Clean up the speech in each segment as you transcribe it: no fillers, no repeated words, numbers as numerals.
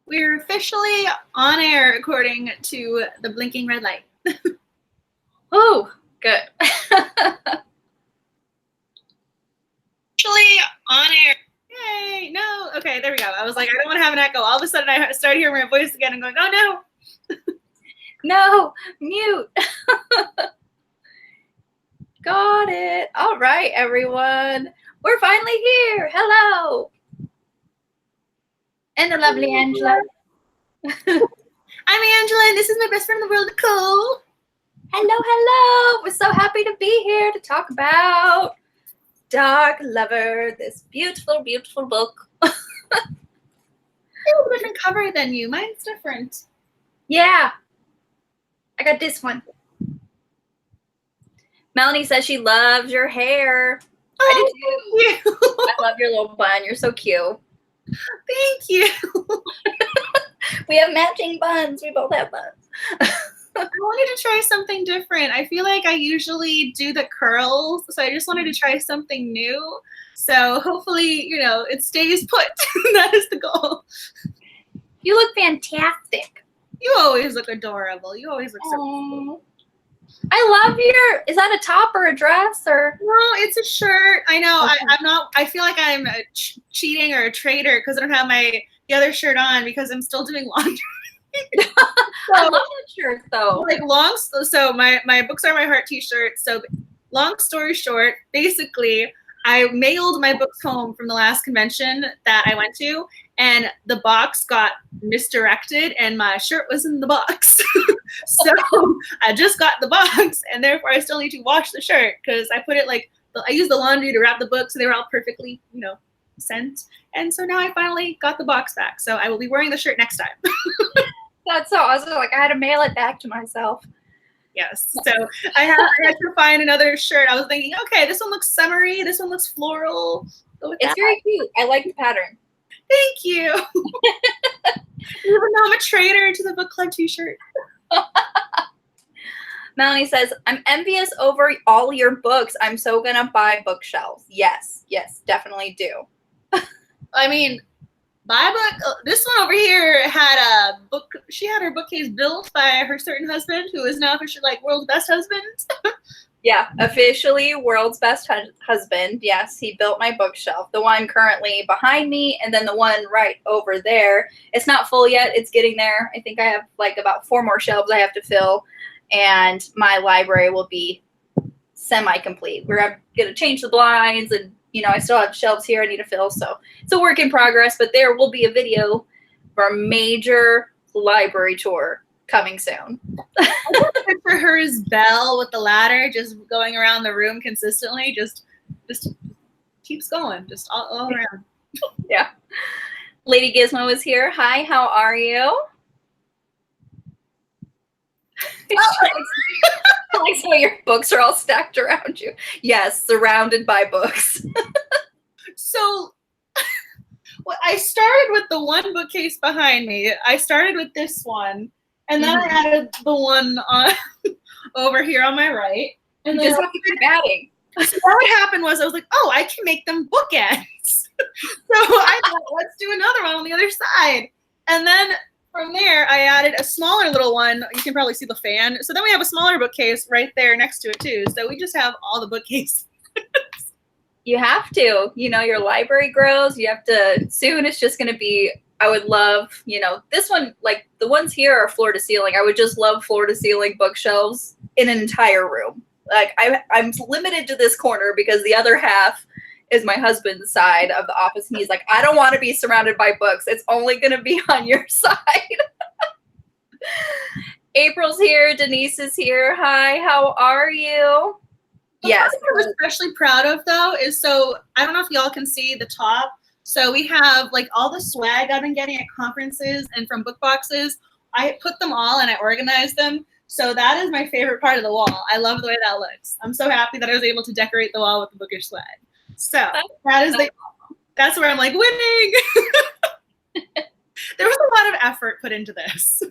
We're officially on air according to the blinking red light. Oh, good. Officially on air. Yay, no. Okay, there we go. I was like, I don't want to have an echo. All of a sudden I started hearing my voice again and going, oh no. No, mute. Got it. All right, everyone. We're finally here. Hello. And the lovely Angela. I'm Angela, and this is my best friend in the world, Nicole. Hello, hello. We're so happy to be here to talk about Dark Lover, this beautiful, beautiful book. I have a different cover than you. Mine's different. Yeah. I got this one. Melanie says she loves your hair. Oh, I do too. thank you. I love your little bun. You're so cute. Thank you. We have matching buns. We both have buns. I wanted to try something different. I feel like I usually do the curls, so I just wanted to try something new. So hopefully, you know, it stays put. That is the goal. You look fantastic. You always look adorable. You always look so cool. I love your, is that a top or a dress or? No, it's a shirt. I know. Okay. I'm not, I feel like I'm cheating or a traitor because I don't have the other shirt on because I'm still doing laundry. I love that shirt though. Like so my books are my heart t-shirt. So long story short, basically I mailed my books home from the last convention that I went to, and the box got misdirected and my shirt was in the box. So I just got the box, and therefore I still need to wash the shirt because I put it I used the laundry to wrap the books, so they were all perfectly, sent. And so now I finally got the box back. So I will be wearing the shirt next time. That's so awesome. Like I had to mail it back to myself. Yes. So I had to find another shirt. I was thinking, okay, this one looks summery. This one looks floral. It's very cute. I like the pattern. Thank you. Even though I'm a traitor to the book club t-shirt. Melanie says, I'm envious over all your books. I'm so going to buy bookshelves. Yes, definitely do. I mean, my book, this one over here had a book. She had her bookcase built by her certain husband, who is now officially like world's best husband. Yeah, officially world's best husband. Yes, he built my bookshelf. The one currently behind me, and then the one right over there. It's not full yet. It's getting there. I think I have like about 4 more shelves I have to fill, and my library will be semi-complete. We're going to change the blinds, and I still have shelves here I need to fill, so it's a work in progress, but there will be a video for a major library tour coming soon. For her is Belle with the ladder, just going around the room consistently, just keeps going, just all around. Yeah. Lady Gizmo is here. Hi, how are you? Like some of your books are all stacked around you. Yes, surrounded by books. So well, I started with the one bookcase behind me. I started with this one, and then I added the one on over here on my right. And then just have to keep adding. So what happened was I was like, oh, I can make them bookends. So I thought, let's do another one on the other side. And then from there, I added a smaller little one. You can probably see the fan. So then we have a smaller bookcase right there next to it too. So we just have all the bookcases. You have to. Your library grows. You have to. Soon it's just going to be, I would love, this one, like the ones here are floor to ceiling. I would just love floor to ceiling bookshelves in an entire room. Like I'm limited to this corner because the other half is my husband's side of the office. And he's like, I don't want to be surrounded by books. It's only going to be on your side. April's here. Denise is here. Hi, how are you? Yes. What I'm especially proud of though is, so I don't know if y'all can see the top. So we have like all the swag I've been getting at conferences and from book boxes. I put them all and I organized them. So that is my favorite part of the wall. I love the way that looks. I'm so happy that I was able to decorate the wall with the bookish swag. So that's where I'm like winning. There was a lot of effort put into this.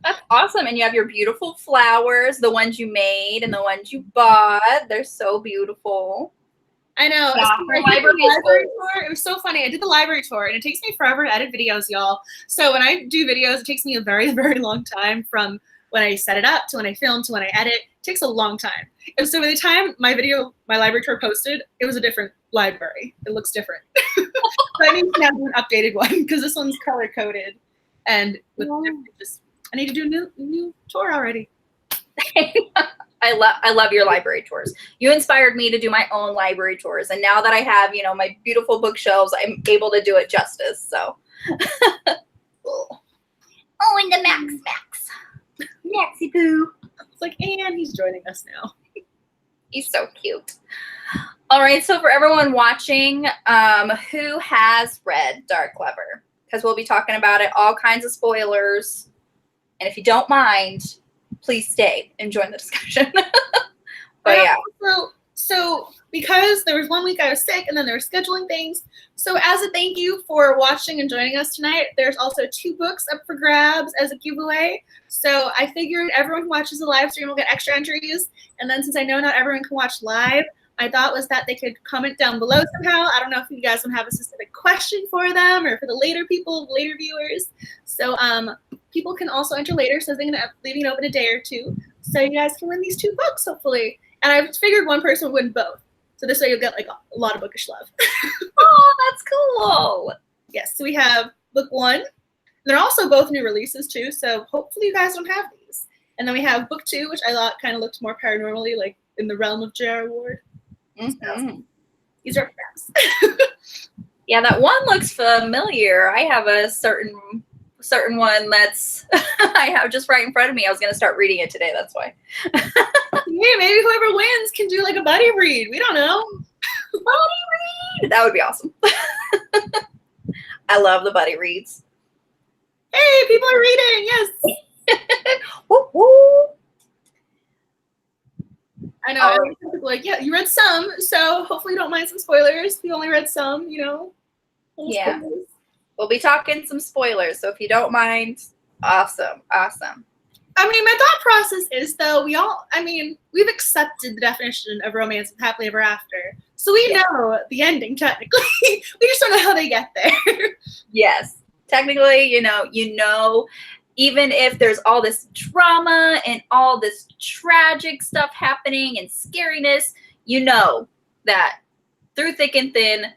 That's awesome. And you have your beautiful flowers, the ones you made and the ones you bought. They're so beautiful. I know. Yeah, I did the library tour. It was so funny. I did the library tour, and it takes me forever to edit videos, y'all. So when I do videos, it takes me a very, very long time from when I set it up to when I film to when I edit. It takes a long time. And so by the time my library tour posted, it was a different library. It looks different. So I need to now do an updated one because this one's color coded, and with I need to do a new tour already. I love your library tours. You inspired me to do my own library tours, and now that I have, you know, my beautiful bookshelves, I'm able to do it justice. So, oh, and the Max, Maxie Poo. It's like, and he's joining us now. He's so cute. All right, so for everyone watching, who has read Dark Lover? Because we'll be talking about it, all kinds of spoilers, and if you don't mind, please stay and join the discussion. But yeah. So because there was 1 week I was sick and then there were scheduling things. So as a thank you for watching and joining us tonight, there's also 2 books up for grabs as a giveaway. So I figured everyone who watches the live stream will get extra entries. And then since I know not everyone can watch live, my thought was that they could comment down below somehow. I don't know if you guys want to have a specific question for them or for the later people, later viewers. So people can also enter later, so they're going to leaving it open a day or 2. So you guys can win these 2 books, hopefully. And I figured one person would win both. So this way you'll get like a lot of bookish love. Oh, that's cool. Yes, so we have book 1. They're also both new releases too, so hopefully you guys don't have these. And then we have book 2, which I thought kind of looked more paranormally, like in the realm of J.R. Ward. So, these are grabs. Yeah, that one looks familiar. I have a certain one that's I have just right in front of me. I was going to start reading it today. That's why. Yeah, maybe whoever wins can do like a buddy read. We don't know. Buddy read. That would be awesome. I love the buddy reads. Hey, people are reading. Yes. Woo woo. I know. People like, yeah, you read some, so hopefully you don't mind some spoilers. You only read some, you know. Yeah. Spoilers. We'll be talking some spoilers, so if you don't mind, awesome. I mean, my thought process is, though, we've accepted the definition of romance with happily ever after. So we know the ending, technically. We just don't know how they get there. Yes. Technically, you know, even if there's all this drama and all this tragic stuff happening and scariness, you know that through thick and thin,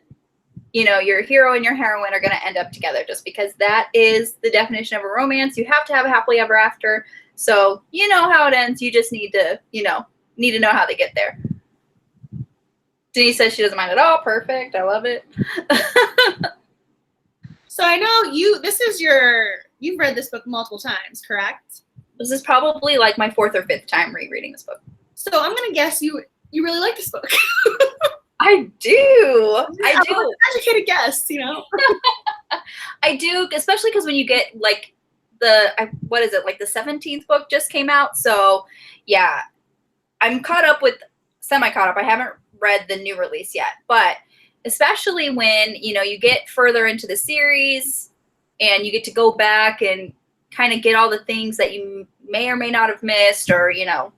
you know, your hero and your heroine are going to end up together just because that is the definition of a romance. You have to have a happily ever after. So you know how it ends. You just need to know how they get there. Denise says she doesn't mind at all. Perfect. I love it. So I know you've read this book multiple times, correct? This is probably like my 4th or 5th time rereading this book. So I'm going to guess you really like this book. I do. I do. Educated guess, you know. I do, especially because when you get like the 17th book just came out. So yeah, I'm semi-caught up. I haven't read the new release yet, but especially when, you know, you get further into the series and you get to go back and kind of get all the things that you may or may not have missed, or, you know,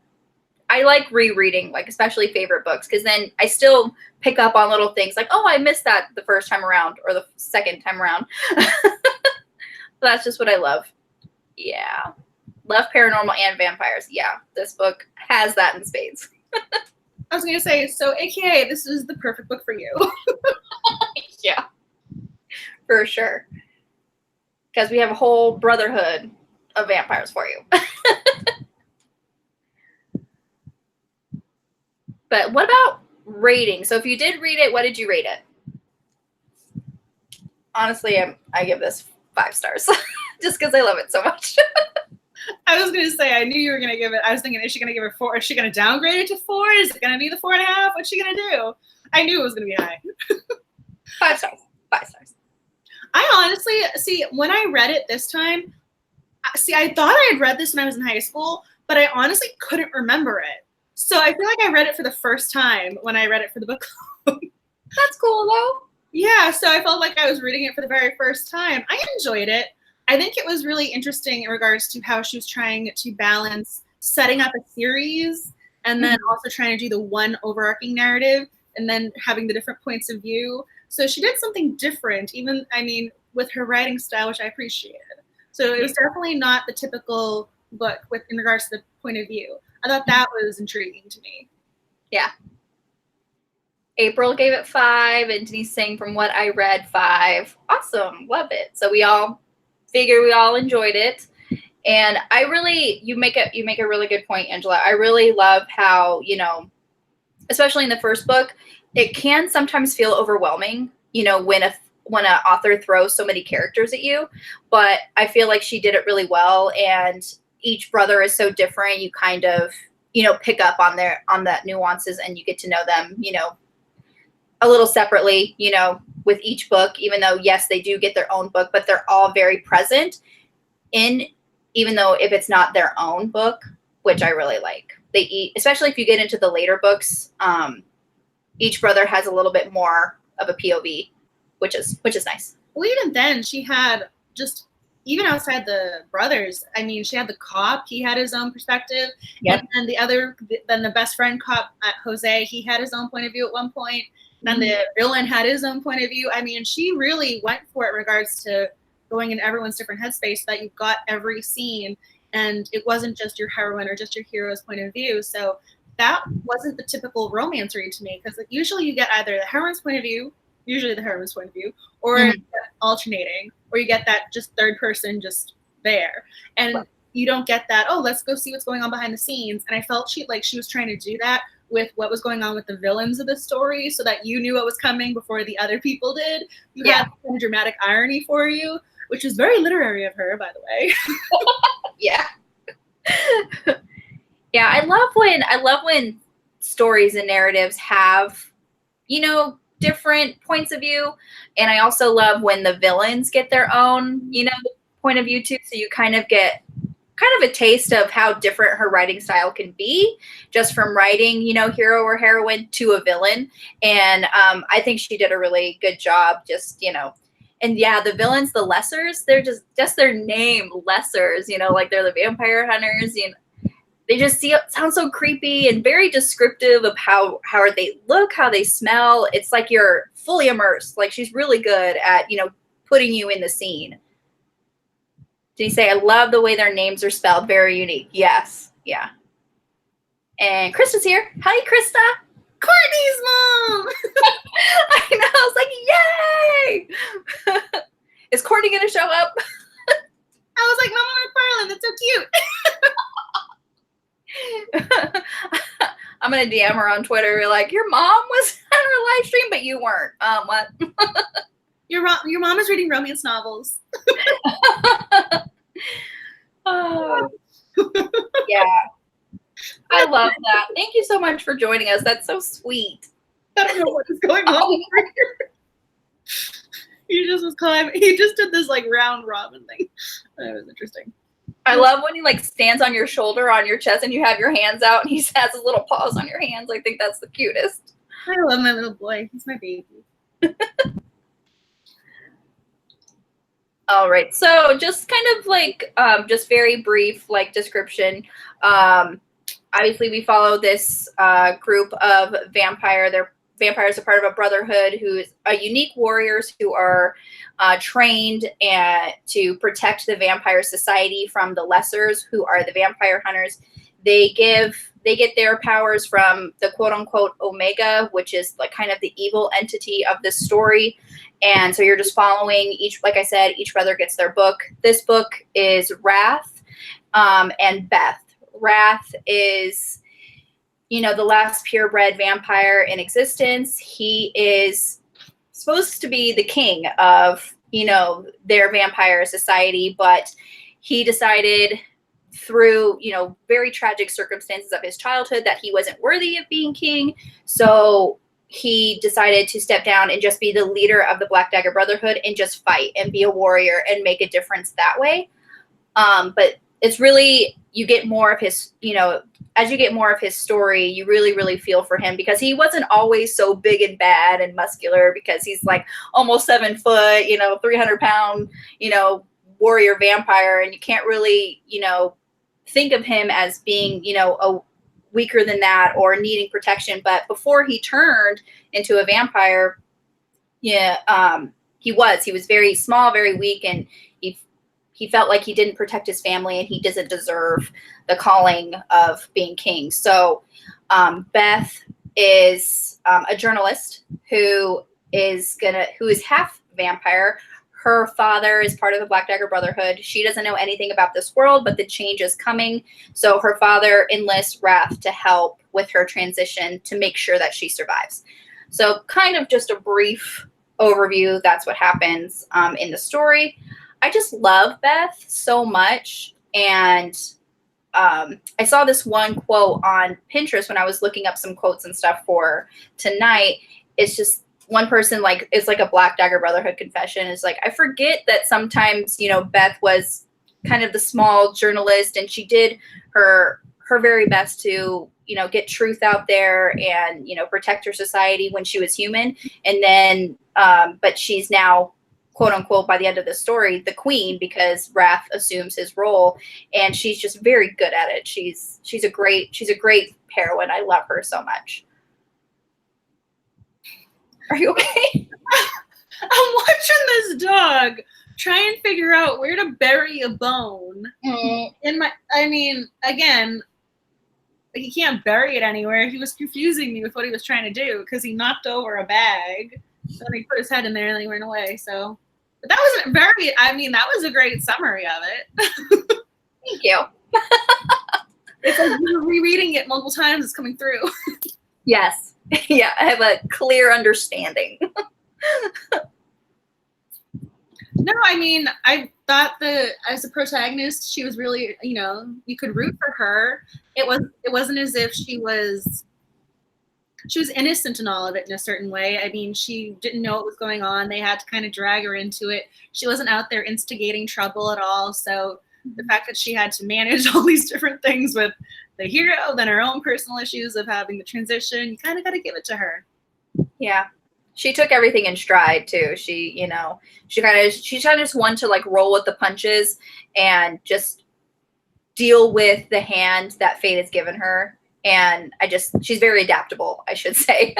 I like rereading, like especially favorite books, because then I still pick up on little things like, oh, I missed that the first time around or the second time around. That's just what I love. Yeah. Love paranormal and vampires. Yeah. This book has that in spades. I was going to say, so AKA, this is the perfect book for you. Yeah. For sure. Because we have a whole brotherhood of vampires for you. But what about rating? So if you did read it, what did you rate it? Honestly, I give this 5 stars just because I love it so much. I was going to say, I knew you were going to give it. I was thinking, is she going to give it 4? Is she going to downgrade it to 4? Is it going to be the 4.5? What's she going to do? I knew it was going to be high. 5 stars. 5 stars. I honestly, when I read it this time, I thought I had read this when I was in high school, but I honestly couldn't remember it. So I feel like I read it for the first time when I read it for the book club. That's cool, though. Yeah, so I felt like I was reading it for the very first time. I enjoyed it. I think it was really interesting in regards to how she was trying to balance setting up a series and then also trying to do the one overarching narrative and then having the different points of view. So she did something different, even, I mean, with her writing style, which I appreciated. So it was definitely not the typical book in regards to the point of view. I thought that was intriguing to me. Yeah. April gave it 5, and Denise saying from what I read 5. Awesome. Love it. So we all enjoyed it. And I really, you make a really good point, Angela. I really love how, you know, especially in the first book, it can sometimes feel overwhelming, you know, when an author throws so many characters at you. But I feel like she did it really well, and each brother is so different. You kind of, you know, pick up on that nuances, and you get to know them, you know, a little separately, you know, with each book, even though, yes, they do get their own book, but they're all very present even though if it's not their own book, which I really like. Especially if you get into the later books, each brother has a little bit more of a POV, which is nice. Well, even then, she had just, even outside the brothers, I mean, she had the cop, he had his own perspective. Yep. And then the best friend cop, Jose, he had his own point of view at one point. Then the villain had his own point of view. I mean, she really went for it in regards to going in everyone's different headspace, so that you got every scene, and it wasn't just your heroine or just your hero's point of view. So that wasn't the typical romance read to me, because like, usually you get either the heroine's point of view, or alternating, or you get that just third person just there. And you don't get that, oh, let's go see what's going on behind the scenes. And I felt she was trying to do that with what was going on with the villains of the story, so that you knew what was coming before the other people did. You had some dramatic irony for you, which is very literary of her, by the way. Yeah. Yeah, I love when stories and narratives have, you know, different points of view. And I also love when the villains get their own, you know, point of view too. So you kind of get a taste of how different her writing style can be, just from writing, you know, hero or heroine to a villain. And I think she did a really good job, just, you know. And yeah, the villains, the lessers, they're just their name, lessers, you know, like they're the vampire hunters, you know. They just sound so creepy and very descriptive of how they look, how they smell. It's like you're fully immersed. Like, she's really good at, you know, putting you in the scene. Did you say, I love the way their names are spelled? Very unique. Yes. Yeah. And Krista's here. Hi, Krista. Courtney's mom! I know. I was like, yay! Is Courtney going to show up? I was like, Mama McFarland, that's so cute. I'm going to DM her on Twitter. Like, your mom was at her live stream, but you weren't. What? Your mom is reading romance novels. Oh. Yeah. I love that. Thank you so much for joining us. That's so sweet. I don't know what is going on over here. He just did this like round robin thing. That was interesting. I love when he like stands on your shoulder, on your chest, and you have your hands out, and he has his little paws on your hands. I think that's the cutest. I love my little boy. He's my baby. All right. So just kind of like, just very brief, like description. Obviously we follow this, group of vampires are part of a brotherhood who is unique warriors who are trained to protect the vampire society from the lessers, who are the vampire hunters. They get their powers from the quote unquote Omega, which is like kind of the evil entity of this story. And so you're just following like I said, each brother gets their book. This book is Wrath and Beth. Wrath is, you know, the last purebred vampire in existence. He is supposed to be the king of, you know, their vampire society, but he decided through, you know, very tragic circumstances of his childhood that he wasn't worthy of being king. So he decided to step down and just be the leader of the Black Dagger Brotherhood and just fight and be a warrior and make a difference that way. But it's really, you get more of his, you know, as you get more of his story, you really, really feel for him, because he wasn't always so big and bad and muscular, because he's like almost 7 foot, you know, 300-pound, you know, warrior vampire. And you can't really, you know, think of him as being, you know, weaker than that or needing protection. But before he turned into a vampire, he was very small, very weak, and he felt like he didn't protect his family and he doesn't deserve the calling of being king. So Beth is a journalist who is half vampire. Her father is part of the Black Dagger Brotherhood. She doesn't know anything about this world, but the change is coming. So her father enlists Wrath to help with her transition to make sure that she survives. So kind of just a brief overview. That's what happens in the story. I just love Beth so much. And I saw this one quote on Pinterest when I was looking up some quotes and stuff for tonight. It's just one person, like, it's like a Black Dagger Brotherhood confession. It's like, I forget that sometimes, Beth was kind of the small journalist and she did her very best to, get truth out there and, protect her society when she was human. And then, but she's now, quote unquote, by the end of the story, the queen, because Wrath assumes his role, and she's just very good at it. She's a great heroine. I love her so much. Are you okay? I'm watching this dog try and figure out where to bury a bone. Again, he can't bury it anywhere. He was confusing me with what he was trying to do because he knocked over a bag, and then he put his head in there and then he ran away. So, but that wasn't very. That was a great summary of it. Thank you. It's like you were rereading it multiple times. It's coming through. Yes. Yeah, I have a clear understanding. No, I thought that as a protagonist, she was really, you could root for her. It wasn't as if she was innocent in all of it in a certain way. She didn't know what was going on. They had to kind of drag her into it. She wasn't out there instigating trouble at all. So the fact that she had to manage all these different things with the hero, then her own personal issues of having the transition, you kind of got to give it to her. Yeah. She took everything in stride too. She kind of just wanted to like roll with the punches and just deal with the hand that fate has given her. And she's very adaptable, I should say.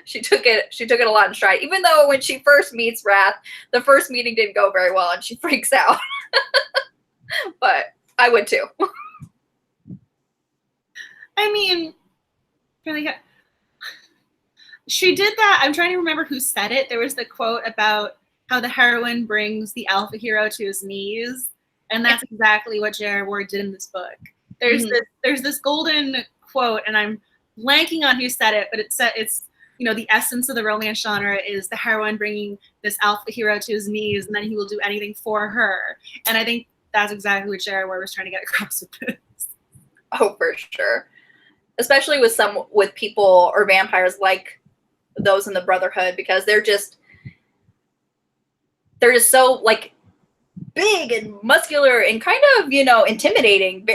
She took it a lot in stride. Even though when she first meets Wrath, the first meeting didn't go very well and she freaks out. But I would too. She did that. I'm trying to remember who said it. There was the quote about how the heroine brings the alpha hero to his knees, and that's exactly what J.R. Ward did in this book. There's this golden quote, and I'm blanking on who said it, but it's the essence of the romance genre is the heroine bringing this alpha hero to his knees, and then he will do anything for her. And I think that's exactly what J.R. Ward was trying to get across with this. Oh, for sure. Especially with people or vampires like those in the Brotherhood, because they're just so like big and muscular and kind of, intimidating,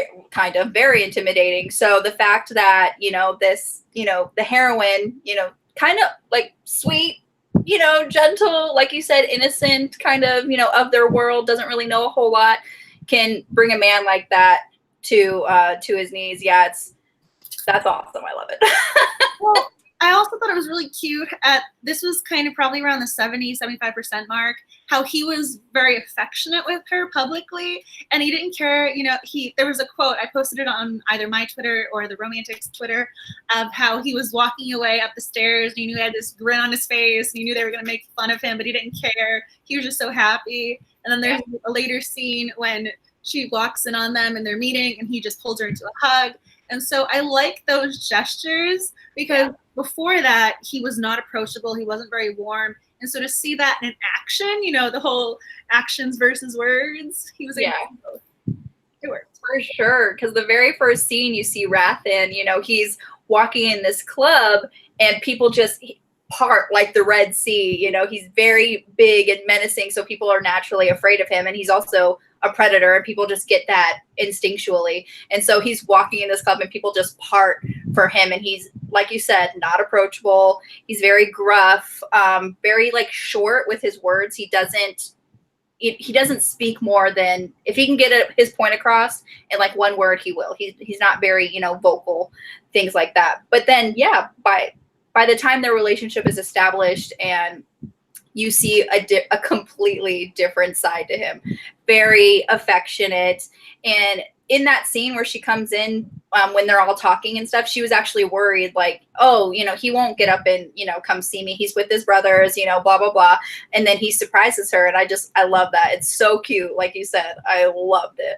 very intimidating. So the fact that, this, the heroine, kind of like sweet, gentle, like you said, innocent, kind of, of their world, doesn't really know a whole lot, can bring a man like that to his knees. Yeah, that's awesome. I love it. Well, I also thought it was really cute this was kind of probably around the 70-75% mark, how he was very affectionate with her publicly, and he didn't care, there was a quote, I posted it on either my Twitter or the Romantics Twitter, of how he was walking away up the stairs and he knew he had this grin on his face and he knew they were going to make fun of him, but he didn't care. He was just so happy. And then there's a later scene when she walks in on them and they're meeting and he just pulls her into a hug. And so I like those gestures because before that, he was not approachable. He wasn't very warm. And so to see that in action, the whole actions versus words, he was able to do both. It worked. For sure. Because the very first scene you see Wrath in, he's walking in this club and people just part like the Red Sea. He's very big and menacing. So people are naturally afraid of him. And he's also a predator, and people just get that instinctually. And so he's walking in this club and people just part for him. And he's, like you said, not approachable. He's very gruff, very like short with his words. He doesn't he doesn't speak more than, if he can get his point across in like one word, he will. He's not very, you know, vocal, things like that. But then, yeah, by the time their relationship is established and you see a completely different side to him, very affectionate. And in that scene where she comes in, when they're all talking and stuff, she was actually worried, like, oh, you know, he won't get up and, you know, come see me. He's with his brothers, you know, blah, blah, blah. And then he surprises her. And I love that. It's so cute. Like you said, I loved it.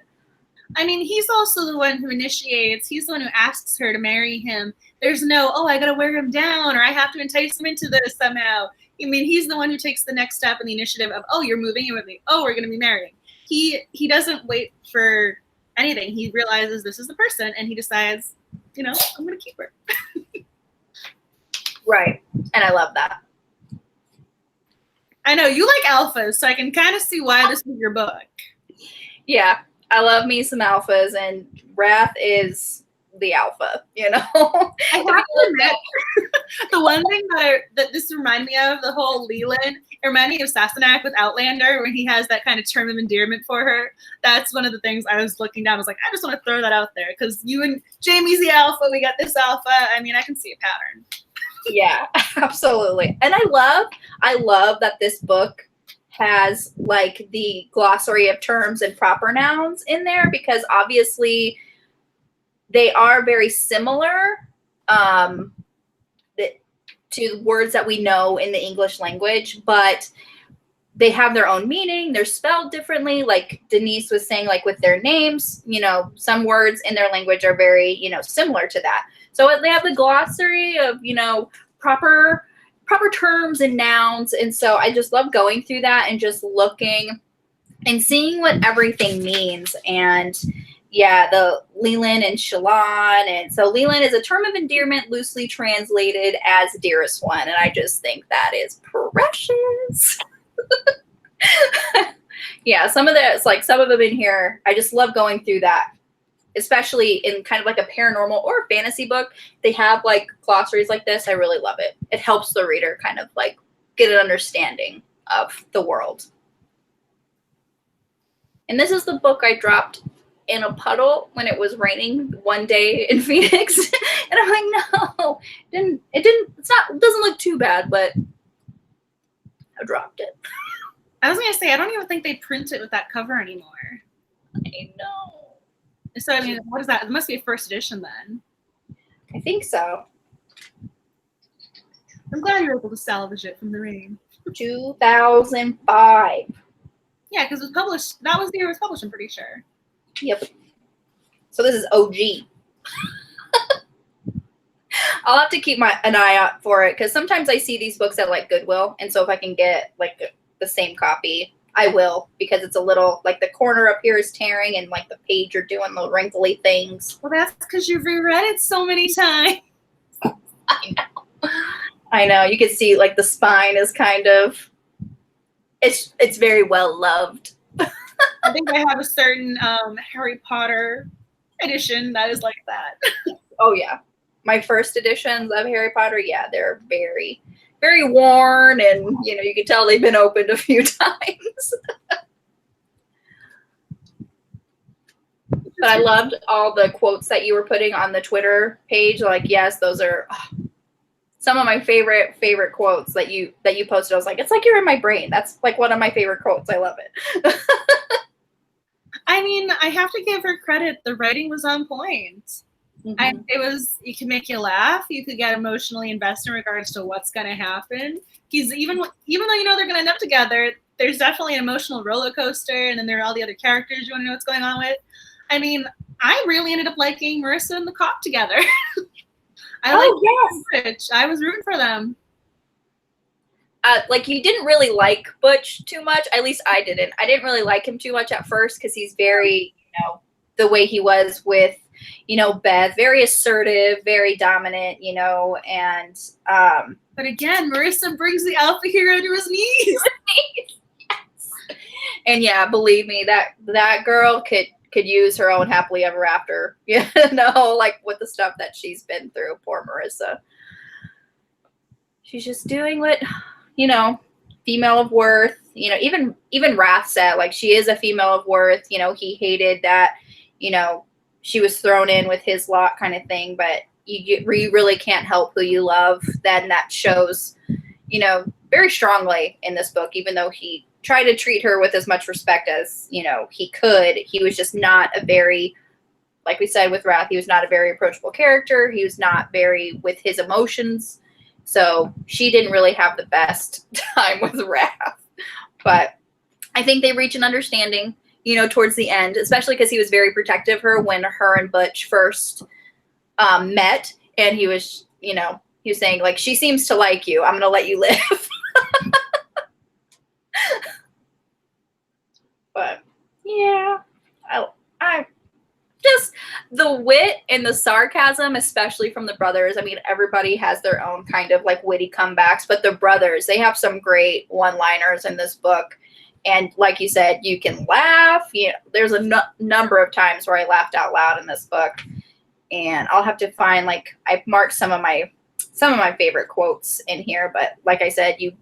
I mean, he's also the one who initiates. He's the one who asks her to marry him. There's no, oh, I got to wear him down, or I have to entice him into this somehow. I mean, he's the one who takes the next step in the initiative of, oh, you're moving in with me. Oh, we're going to be married. He doesn't wait for anything. He realizes this is the person, and he decides, you know, I'm going to keep her. Right. And I love that. I know you like alphas, so I can kind of see why this is your book. Yeah. I love me some alphas, and Wrath is the alpha, you know? I have to admit, the one thing that this reminded me of, the whole Leland, it reminded me of Sassenach with Outlander, when he has that kind of term of endearment for her. That's one of the things I was looking down. I was like, I just want to throw that out there, because you and Jamie's the alpha, we got this alpha. I mean, I can see a pattern. Yeah, absolutely. And I love that this book has like the glossary of terms and proper nouns in there, because obviously they are very similar to words that we know in the English language, but they have their own meaning. They're spelled differently. Like Denise was saying, like with their names, you know, some words in their language are very, you know, similar to that. So they have the glossary of, you know, proper terms and nouns. And so I just love going through that and just looking and seeing what everything means. And yeah, the Leland and Shalon. And so Leland is a term of endearment loosely translated as dearest one. And I just think that is precious. Yeah, some of them in here, I just love going through that, especially in kind of like a paranormal or fantasy book. They have like glossaries like this. I really love it. It helps the reader kind of like get an understanding of the world. And this is the book I dropped in a puddle when it was raining one day in Phoenix. And I'm like, no, it doesn't look too bad, but I dropped it. I was going to say, I don't even think they print it with that cover anymore. I know. So, I mean, what is that? It must be a first edition then. I think so. I'm glad you were able to salvage it from the rain. 2005. Yeah, because it was published. That was the year it was published, I'm pretty sure. Yep. So this is OG. I'll have to keep an eye out for it, because sometimes I see these books at like Goodwill, and so if I can get like the same copy, I will, because it's a little like the corner up here is tearing and like the page are doing the wrinkly things. Well, that's because you've reread it so many times. I know. You can see like the spine is kind of, it's very well loved. I think I have a certain Harry Potter edition that is like that. Oh yeah. My first editions of Harry Potter, yeah, they're very, very worn, and you know, you can tell they've been opened a few times. But I loved all the quotes that you were putting on the Twitter page. Like, yes, those are some of my favorite quotes that you posted. I was like, it's like you're in my brain. That's like one of my favorite quotes. I love it. I mean, I have to give her credit. The writing was on point. Mm-hmm. It could make you laugh. You could get emotionally invested in regards to what's going to happen. Because even though you know they're going to end up together, there's definitely an emotional roller coaster, and then there are all the other characters you want to know what's going on with. I mean, I really ended up liking Marissa and the cop together. Butch. I was rooting for them. Like, you didn't really like Butch too much. At least I didn't. I didn't really like him too much at first, because he's very, you know, the way he was with, you know, Beth, very assertive, very dominant, you know, and but again, Marissa brings the alpha hero to his knees. Yes. And yeah, believe me, that girl could use her own happily ever after, you know, like with the stuff that she's been through. Poor Marissa. She's just doing what, you know, female of worth, you know, even Wrath said, like, she is a female of worth. You know, he hated that, you know, she was thrown in with his lot kind of thing, but you really can't help who you love. Then that shows, you know, very strongly in this book, even though he tried to treat her with as much respect as, you know, he could. He was just not a very, like we said with Wrath, he was not a very approachable character. He was not very with his emotions. So she didn't really have the best time with Wrath. But I think they reach an understanding, you know, towards the end, especially because he was very protective of her when her and Butch first met. And he was, you know, he was saying, like, she seems to like you. I'm going to let you live. But, yeah, I just the wit and the sarcasm, especially from the brothers. I mean, everybody has their own kind of, like, witty comebacks, but the brothers, they have some great one-liners in this book. And like you said, you can laugh. You know, there's a number of times where I laughed out loud in this book. And I'll have to find, like, I've marked some of my favorite quotes in here, but like I said, you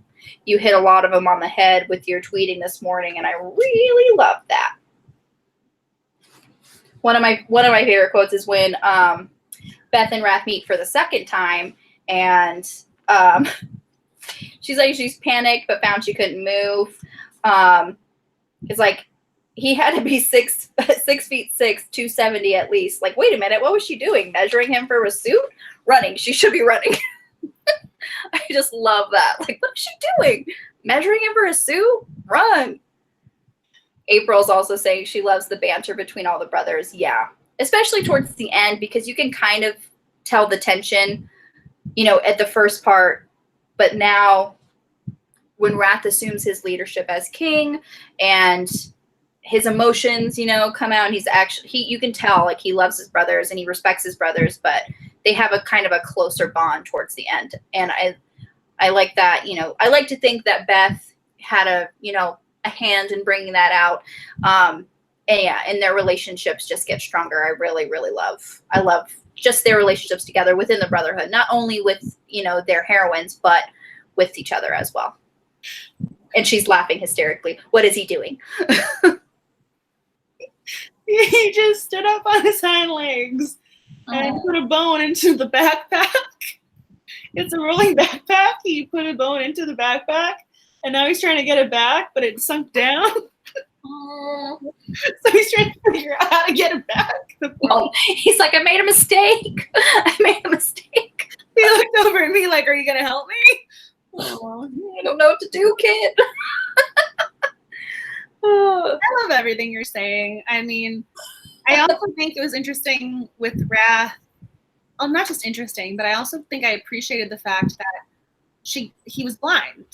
hit a lot of them on the head with your tweeting this morning, and I really love that. One of my favorite quotes is when Beth and Wrath meet for the second time, and she's like, she's panicked but found she couldn't move. It's like, he had to be 6'6", 270 at least. Like, wait a minute, what was she doing? Measuring him for a suit? Running. She should be running. I just love that. Like, what is she doing? Measuring him for a suit? Run. April's also saying she loves the banter between all the brothers. Yeah. Especially towards the end, because you can kind of tell the tension, you know, at the first part. But now, when Wrath assumes his leadership as king and his emotions, you know, come out, and he's actually, you can tell, like, he loves his brothers and he respects his brothers, but they have a kind of a closer bond towards the end. And I like that, you know, I like to think that Beth had a hand in bringing that out. And yeah, and their relationships just get stronger. I really, really love just their relationships together within the Brotherhood, not only with, you know, their heroines, but with each other as well. And she's laughing hysterically. What is he doing? He just stood up on his hind legs and put a bone into the backpack. It's a rolling backpack. He put a bone into the backpack, and now he's trying to get it back, but it sunk down. So he's trying to figure out how to get it back. Well, he's like, I made a mistake. I made a mistake. He looked over at me like, are you going to help me? Oh, I don't know what to do, kid. I love everything you're saying. I mean, I also think it was interesting with Wrath. Well, not just interesting, but I also think I appreciated the fact that he was blind.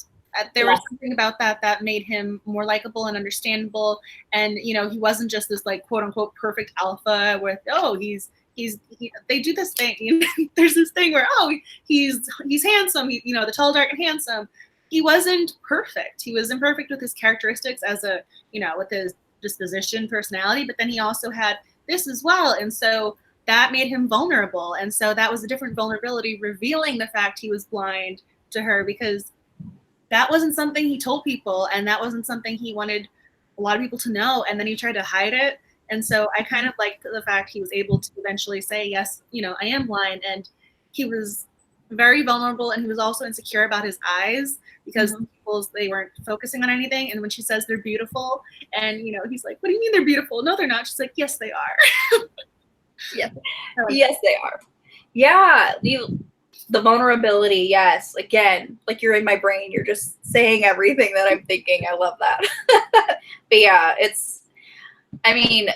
There was something about that made him more likable and understandable. And, you know, he wasn't just this, like, quote unquote perfect alpha with, oh, they do this thing. You know, there's this thing where, oh, he's handsome, you know, the tall, dark, and handsome. He wasn't perfect. He was imperfect with his characteristics as a, you know, with his disposition, personality, but then he also had this as well. And so that made him vulnerable. And so that was a different vulnerability, revealing the fact he was blind to her, because that wasn't something he told people, and that wasn't something he wanted a lot of people to know. And then he tried to hide it. And so I kind of liked the fact he was able to eventually say, yes, you know, I am blind. And he was very vulnerable, and he was also insecure about his eyes, because they weren't focusing on anything. And when she says they're beautiful, and, you know, he's like, what do you mean they're beautiful? No, they're not. She's like, yes, they are. Yeah. Yes, they are. Yeah. The vulnerability. Yes. Again, like, you're in my brain. You're just saying everything that I'm thinking. I love that. But yeah, I mean,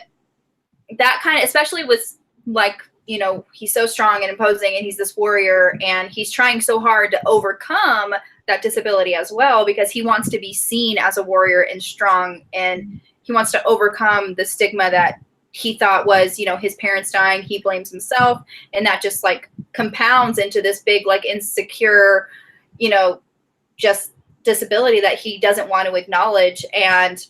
that kind of, especially with, like, you know, he's so strong and imposing, and he's this warrior, and he's trying so hard to overcome that disability as well, because he wants to be seen as a warrior and strong, and he wants to overcome the stigma that he thought was, you know, his parents dying. He blames himself, and that just, like, compounds into this big, like, insecure, you know, just disability that he doesn't want to acknowledge. And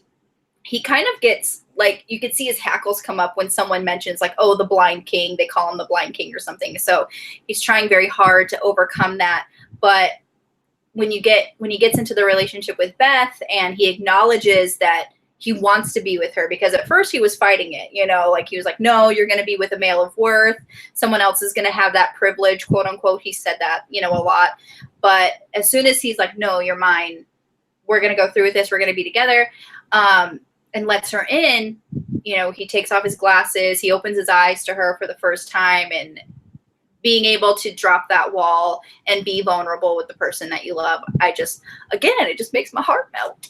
he kind of gets, like, you could see his hackles come up when someone mentions, like, oh, the blind king, they call him the blind king or something. So he's trying very hard to overcome that. But when he gets into the relationship with Beth and he acknowledges that he wants to be with her, because at first he was fighting it, you know, like he was like, no, you're going to be with a male of worth. Someone else is going to have that privilege, quote unquote. He said that, you know, a lot. But as soon as he's like, no, you're mine, we're going to go through with this, we're going to be together, and lets her in, you know, he takes off his glasses, he opens his eyes to her for the first time, and being able to drop that wall and be vulnerable with the person that you love. It just makes my heart melt.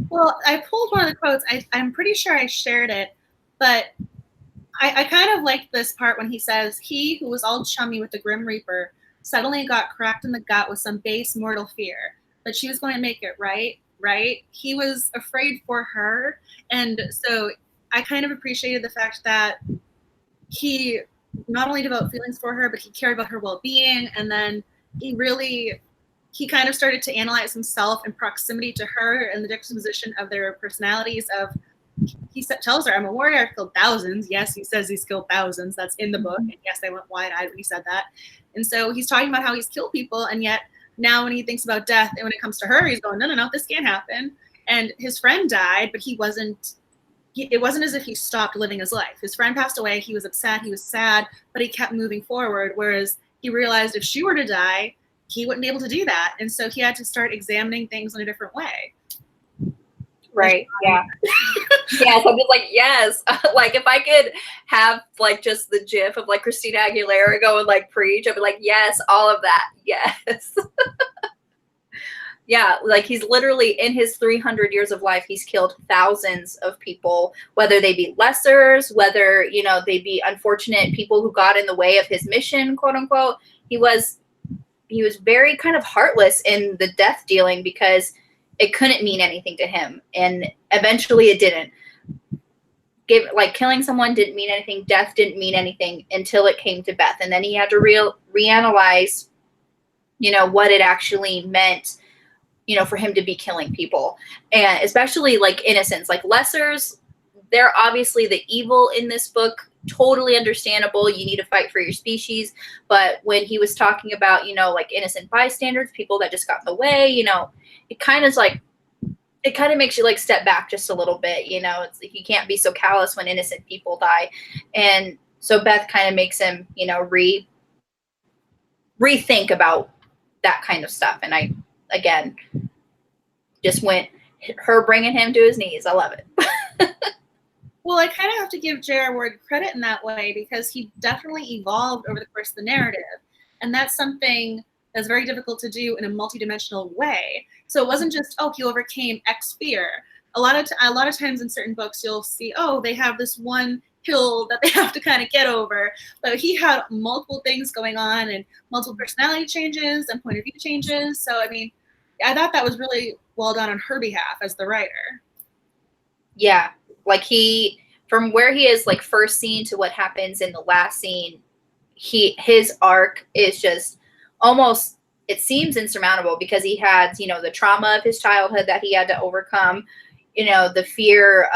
Well, I pulled one of the quotes. I'm pretty sure I shared it, but I kind of liked this part when he says, he who was all chummy with the Grim Reaper suddenly got cracked in the gut with some base mortal fear that she was going to make it right? He was afraid for her. And so I kind of appreciated the fact that he not only developed feelings for her, but he cared about her well-being. And then he kind of started to analyze himself in proximity to her and the juxtaposition of their personalities. He tells her, I'm a warrior, I've killed thousands. Yes, he says he's killed thousands. That's in the book. And yes, I went wide-eyed when he said that. And so he's talking about how he's killed people, and yet now when he thinks about death and when it comes to her, he's going, no, this can't happen. And his friend died, but it wasn't as if he stopped living his life. His friend passed away, he was upset, he was sad, but he kept moving forward, whereas he realized if she were to die, he wouldn't be able to do that. And so he had to start examining things in a different way. Right. Yeah. Yes. I'm just like, yes. Like if I could have like just the gif of like Christina Aguilera go and like preach, I'd be like, yes, all of that. Yes. Yeah. Like he's literally in his 300 years of life, he's killed thousands of people, whether they be lessers, whether, you know, they be unfortunate people who got in the way of his mission, quote unquote. He was very kind of heartless in the death dealing because it couldn't mean anything to him. And eventually it didn't. Killing someone didn't mean anything. Death didn't mean anything until it came to Beth. And then he had to reanalyze, you know, what it actually meant, you know, for him to be killing people. And especially like innocents, like lessers, they're obviously the evil in this book. Totally understandable. You need to fight for your species. But when he was talking about, you know, like innocent bystanders, people that just got in the way, you know, it kind of makes you like step back just a little bit. You know, it's like you can't be so callous when innocent people die. And so Beth kind of makes him, you know, rethink about that kind of stuff. And I, again, just went her bringing him to his knees. I love it. Well, I kind of have to give J.R. Ward credit in that way because he definitely evolved over the course of the narrative. And that's something that's very difficult to do in a multidimensional way. So it wasn't just, he overcame X fear. A lot of times in certain books, you'll see, they have this one hill that they have to kind of get over. But he had multiple things going on and multiple personality changes and point of view changes. So, I mean, I thought that was really well done on her behalf as the writer. Yeah. Like from where he is like first seen to what happens in the last scene, his arc is just almost, it seems insurmountable because he had, you know, the trauma of his childhood that he had to overcome, you know, the fear,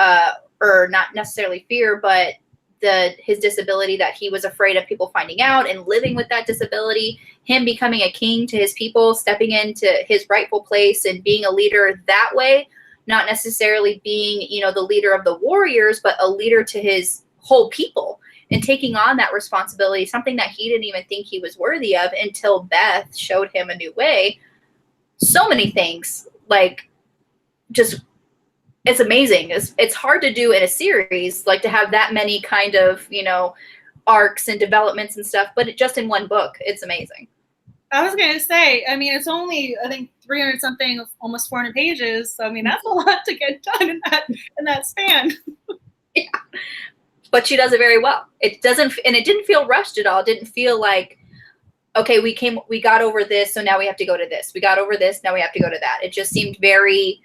or not necessarily fear, but his disability that he was afraid of people finding out and living with that disability, him becoming a king to his people, stepping into his rightful place and being a leader that way. Not necessarily being, you know, the leader of the warriors, but a leader to his whole people and taking on that responsibility, something that he didn't even think he was worthy of until Beth showed him a new way. So many things, like, just, it's amazing. It's hard to do in a series, like to have that many kind of, you know, arcs and developments and stuff, but just in one book, it's amazing. I was going to say, I mean, it's only, I think, 300 something, almost 400 pages. So, I mean, that's a lot to get done in that span. Yeah. But she does it very well. It didn't feel rushed at all. It didn't feel like, okay, we got over this, so now we have to go to this. We got over this, now we have to go to that. It just seemed very,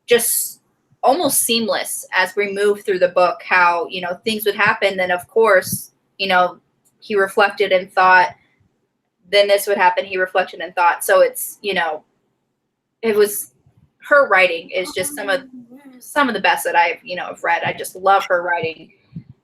just almost seamless as we move through the book, how, you know, things would happen. Then, of course, you know, he reflected and thought, then this would happen. He reflected and thought. So it's, you know, it was, her writing is just some of the best that I've read. I just love her writing,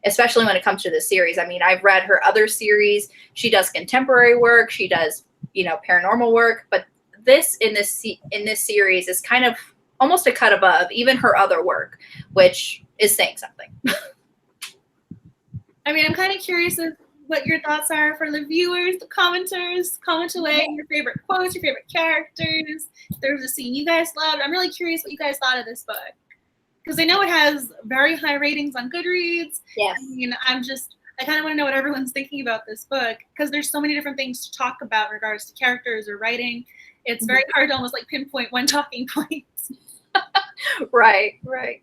especially when it comes to this series. I mean, I've read her other series. She does contemporary work. She does, you know, paranormal work, but this in this series is kind of almost a cut above even her other work, which is saying something. I mean, I'm kind of curious of what your thoughts are for the viewers, the commenters. Comment away your favorite quotes, your favorite characters. If there was a scene you guys loved. I'm really curious what you guys thought of this book, because I know it has very high ratings on Goodreads. Yes. I mean, I kind of want to know what everyone's thinking about this book, because there's so many different things to talk about in regards to characters or writing. It's very hard to almost like pinpoint one talking point. Right.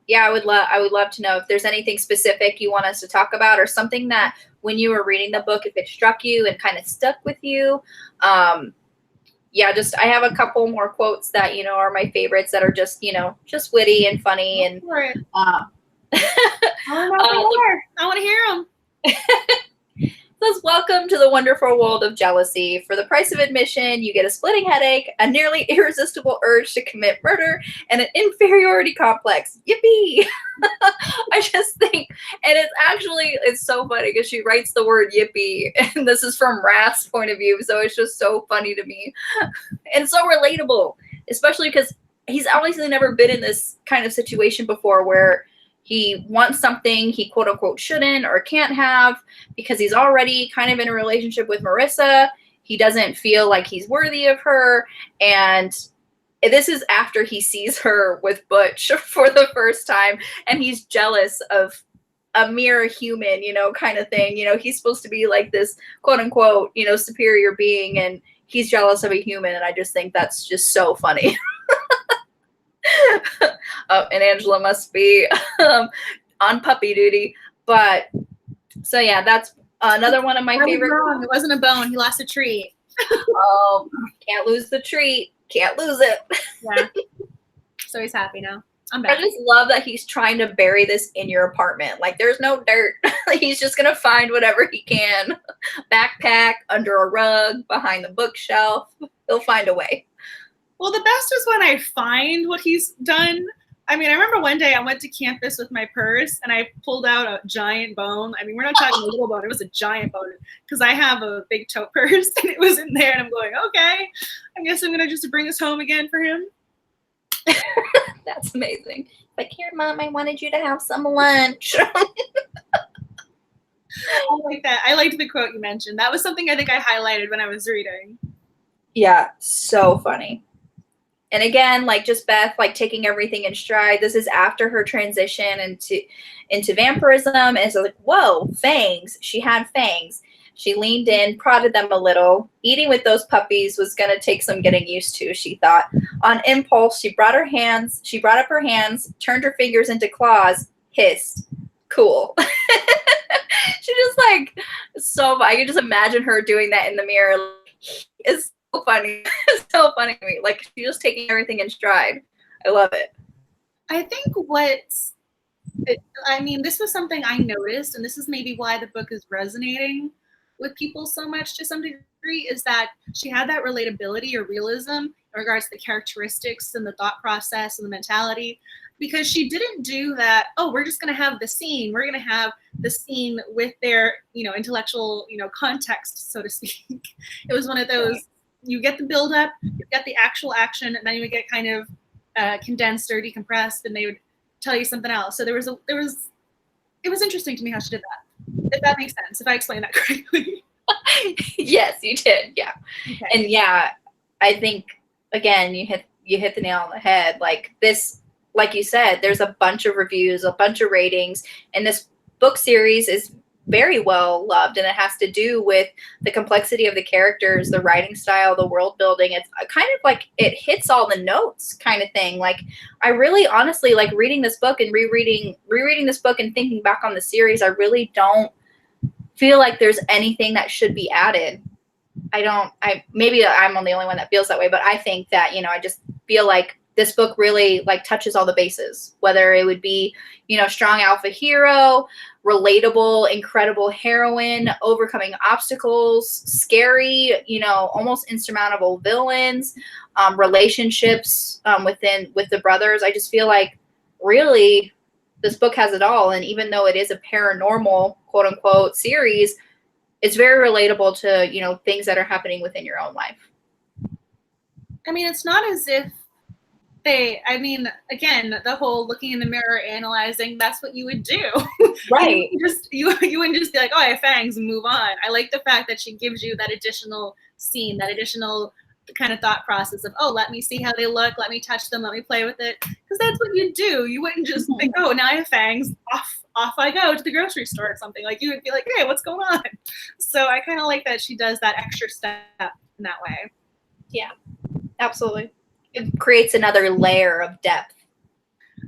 Yeah, I would love to know if there's anything specific you want us to talk about, or something that when you were reading the book, if it struck you and kind of stuck with you. Yeah, I have a couple more quotes that, are my favorites that are just just witty and funny. And I want to hear them. Says, welcome to the wonderful world of jealousy. For the price of admission, you get a splitting headache, a nearly irresistible urge to commit murder, and an inferiority complex. Yippee! I just think, and it's so funny because she writes the word yippee, and this is from Rath's point of view, so it's just so funny to me. And so relatable, especially because he's obviously never been in this kind of situation before where he wants something he quote unquote shouldn't or can't have because he's already kind of in a relationship with Marissa. He doesn't feel like he's worthy of her. And this is after he sees her with Butch for the first time, and he's jealous of a mere human, kind of thing. He's supposed to be like this quote unquote, superior being, and he's jealous of a human. And I just think that's just so funny. And Angela must be on puppy duty. But so yeah, that's another one of my favorite. Wrong. It wasn't a bone. He lost a treat. Can't lose the treat. Can't lose it. Yeah. So he's happy now. I'm back. I just love that he's trying to bury this in your apartment. Like, there's no dirt. He's just going to find whatever he can. Backpack, under a rug, behind the bookshelf. He'll find a way. Well, the best is when I find what he's done. I mean, I remember one day I went to campus with my purse and I pulled out a giant bone. I mean, we're not talking a little bone. It was a giant bone because I have a big tote purse and it was in there. And I'm going, okay, I guess I'm going to just bring this home again for him. That's amazing. Like, here, Mom, I wanted you to have some lunch. I like that. I liked the quote you mentioned. That was something I think I highlighted when I was reading. Yeah, so funny. And again, like, just Beth, like, taking everything in stride. This is after her transition into vampirism. And so, like, whoa, fangs. She had fangs. She leaned in, prodded them a little. Eating with those puppies was going to take some getting used to, she thought. On impulse, she brought up her hands, turned her fingers into claws, hissed. Cool. She just, like, so, I can just imagine her doing that in the mirror. It's so funny. It's so funny to me. Like, she's just taking everything in stride. I love it. I think this was something I noticed, and this is maybe why the book is resonating with people so much to some degree, is that she had that relatability or realism in regards to the characteristics and the thought process and the mentality, because she didn't do that, oh, we're just going to have the scene. We're going to have the scene with their, intellectual, context, so to speak. It was one of those, you get the build up, you get the actual action, and then you would get kind of condensed or decompressed, and they would tell you something else. So it was interesting to me how she did that. If that makes sense, if I explained that correctly. Yes, you did. Yeah. Okay. And yeah, I think, again, you hit the nail on the head. Like, this, like you said, there's a bunch of reviews, a bunch of ratings, and this book series is very well loved, and it has to do with the complexity of the characters, the writing style, the world building. It's kind of like it hits all the notes kind of thing. Like, I really honestly like reading this book and rereading this book and thinking back on the series. I really don't feel like there's anything that should be added. Maybe I'm the only one that feels that way, but I think that, I just feel like this book really, like, touches all the bases, whether it would be, strong alpha hero, relatable, incredible heroine, overcoming obstacles, scary, almost insurmountable villains, relationships with the brothers. I just feel like really this book has it all. And even though it is a paranormal, quote unquote, series, it's very relatable to, things that are happening within your own life. I mean, it's not as if I mean, again, the whole looking in the mirror, analyzing, that's what you would do. Right. You wouldn't just be like, oh, I have fangs and move on. I like the fact that she gives you that additional scene, that additional kind of thought process of, oh, let me see how they look, let me touch them, let me play with it. Because that's what you do. You wouldn't just think, oh, now I have fangs, off I go to the grocery store or something. Like, you would be like, hey, what's going on? So I kind of like that she does that extra step in that way. Yeah, absolutely. It creates another layer of depth.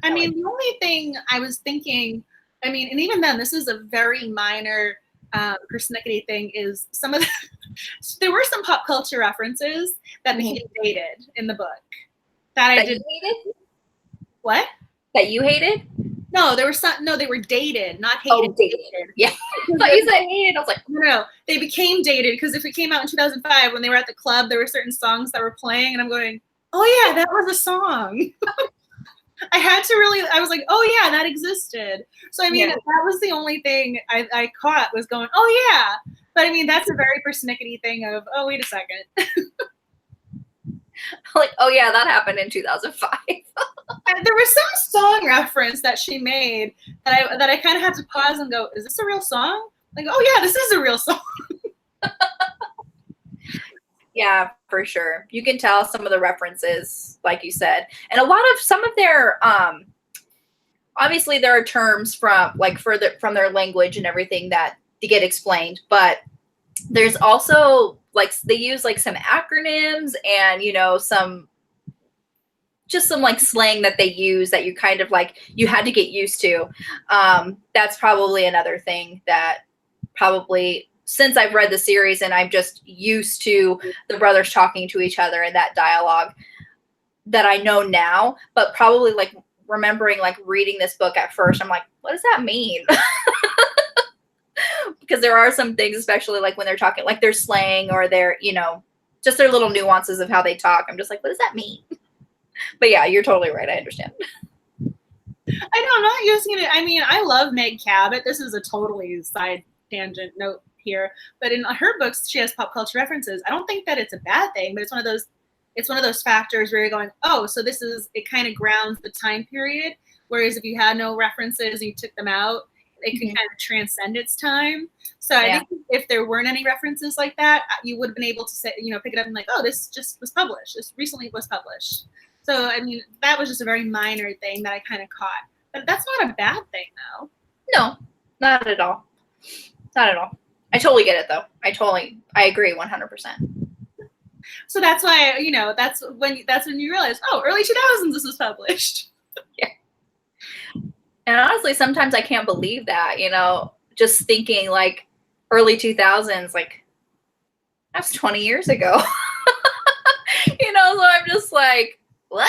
I mean, the only thing I was thinking, I mean, and even then, this is a very minor persnickety thing, is some of there were some pop culture references that became dated in the book. That I did. You hated? What? That you hated? No, there were some. No, they were dated, not hated. Oh, dated. Yeah. But you said hated. I was like, no, they became dated because if it came out in 2005 when they were at the club, there were certain songs that were playing, and I'm going, oh yeah, that was a song. I had to really, I was like, oh yeah, that existed. So I mean, that was the only thing I caught, was going, oh yeah. But I mean, that's a very persnickety thing of, oh, wait a second. Like, oh yeah, that happened in 2005. There was some song reference that she made that I kind of had to pause and go, is this a real song? Like, oh yeah, this is a real song. Yeah, for sure. You can tell some of the references, like you said, and a lot of some of their obviously there are terms from their language and everything that to get explained, but there's also like they use like some acronyms and some like slang that they use that you kind of like you had to get used to. That's probably another thing that probably, since I've read the series and I'm just used to the brothers talking to each other and that dialogue, that I know now, but probably like remembering like reading this book at first, I'm like, what does that mean? Because there are some things, especially like when they're talking, like their slang or their, just their little nuances of how they talk. I'm just like, what does that mean? But yeah, you're totally right. I understand. I know, I'm not using it. I mean, I love Meg Cabot. This is a totally side tangent note here, but in her books she has pop culture references. I don't think that it's a bad thing, but it's one of those factors where you're going, oh, so it kind of grounds the time period, whereas if you had no references and you took them out, it could kind of transcend its time. So I think if there weren't any references like that, you would have been able to say, pick it up and like, oh, this just was published, this recently was published. So I mean, that was just a very minor thing that I kind of caught, but that's not a bad thing though. No, not at all. Not at all. I totally get it though. I agree 100%. So that's why, that's when you realize, oh, early 2000s this was published. Yeah. And honestly, sometimes I can't believe that, just thinking like early 2000s, like that was 20 years ago. So I'm just like, what?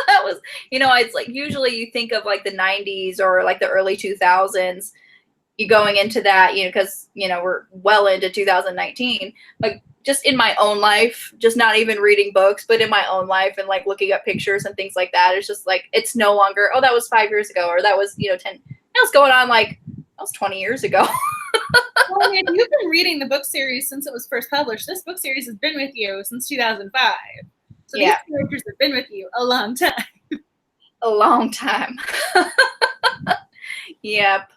That was, it's like usually you think of like the 90s or like the early 2000s. You going into that, because, we're well into 2019, like just in my own life, just not even reading books, but in my own life and like looking at pictures and things like that. It's just like, it's no longer, oh, that was 5 years ago, or that was, 10, that was going on like, that was 20 years ago. Well, I mean, you've been reading the book series since it was first published. This book series has been with you since 2005. So these characters have been with you a long time. A long time. Yep.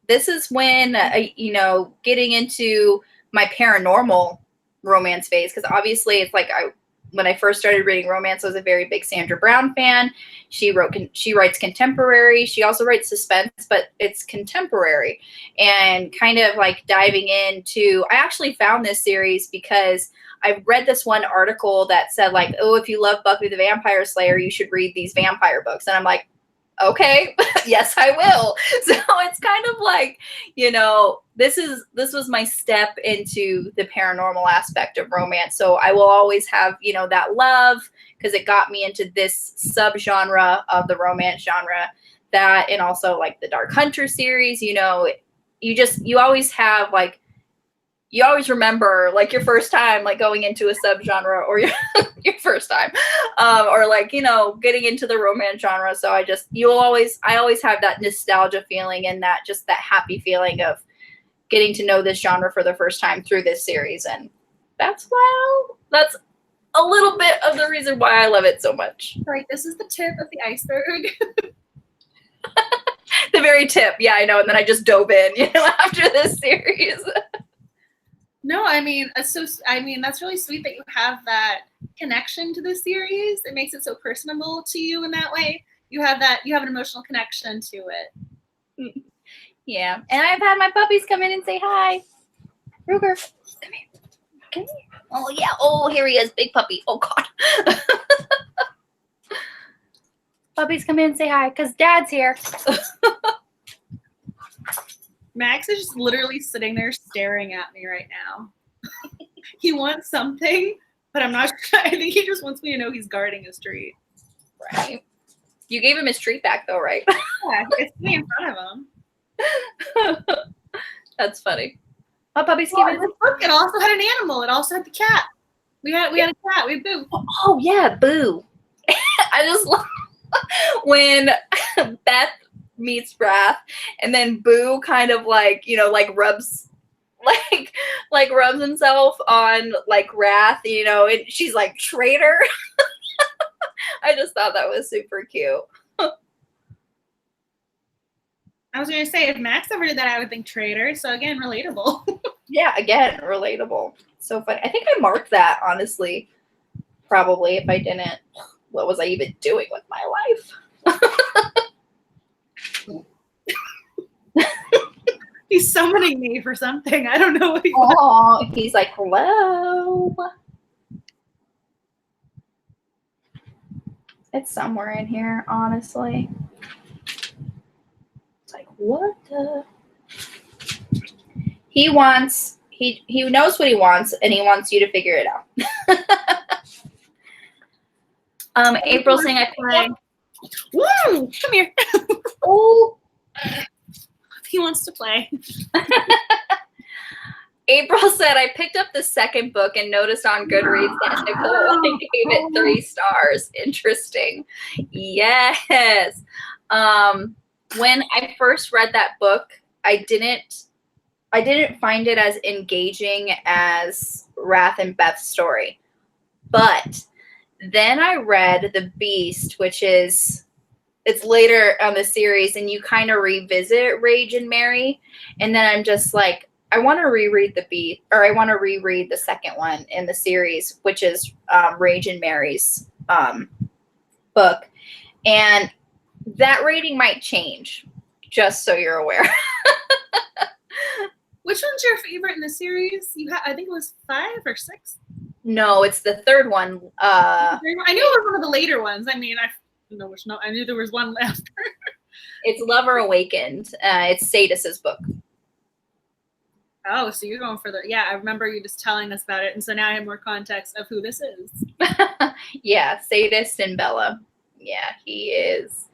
This is when, getting into my paranormal romance phase, because obviously it's like when I first started reading romance, I was a very big Sandra Brown fan. She writes contemporary. She also writes suspense, but it's contemporary. And kind of like diving into, I actually found this series because I read this one article that said like, oh, if you love Buffy the Vampire Slayer, you should read these vampire books. And I'm like, okay, yes, I will. So it's kind of like, this was my step into the paranormal aspect of romance. So I will always have, that love, because it got me into this subgenre of the romance genre, that, and also like the Dark Hunter series, you always have like, you always remember like your first time, like going into a subgenre, or your first time, or like, getting into the romance genre. So I always have that nostalgia feeling and that happy feeling of getting to know this genre for the first time through this series. And That's a little bit of the reason why I love it so much. Right, this is the tip of the iceberg. The very tip, yeah, I know. And then I just dove in, after this series. No, I mean, that's really sweet that you have that connection to the series. It makes it so personable to you in that way. You have an emotional connection to it. Yeah, and I've had my puppies come in and say hi. Ruger, come here. Come here. Oh, yeah. Oh, here he is. Big puppy. Oh, God. Puppies come in and say hi because Dad's here. Max is just literally sitting there staring at me right now. He wants something, but I'm not sure. I think he just wants me to know he's guarding his treat. Right. You gave him his treat back, though, right? Yeah, it's me in front of him. That's funny. My puppy's giving. Look, it also had an animal. It also had the cat. We had a cat. We had Boo. Oh yeah, Boo. I just love when Beth meets Wrath, and then Boo kind of rubs rubs himself on Wrath, and she's like, traitor. I just thought that was super cute. I was going to say, if Max ever did that, I would think traitor. So again, relatable. Yeah, again, relatable. So funny. I think I marked that, honestly. Probably. If I didn't, what was I even doing with my life? He's summoning me for something. I don't know what he wants. Oh, he's like, hello. It's somewhere in here, honestly. What the? He knows what he wants, and he wants you to figure it out. April saying I play. Woo! Come here. Oh, he wants to play. April said I picked up the second book and noticed on Goodreads that Nicole gave it 3 stars. Interesting. Yes. When I first read that book, I didn't find it as engaging as Wrath and Beth's story. But then I read The Beast, which it's later on the series, and you kind of revisit Rage and Mary. And then I'm just like, I want to reread The Beast, or I want to reread the second one in the series, which is Rage and Mary's book. And that rating might change, just so you're aware. Which one's your favorite in the series? I think it was 5 or 6. No, it's the third one. I knew it was one of the later ones. I mean, I don't know which. No, I knew there was one left. It's Lover Awakened. It's Sadis's book. Oh, so you're going for the... Yeah, I remember you just telling us about it, and so now I have more context of who this is. Yeah, Sadist and Bella. Yeah, he is.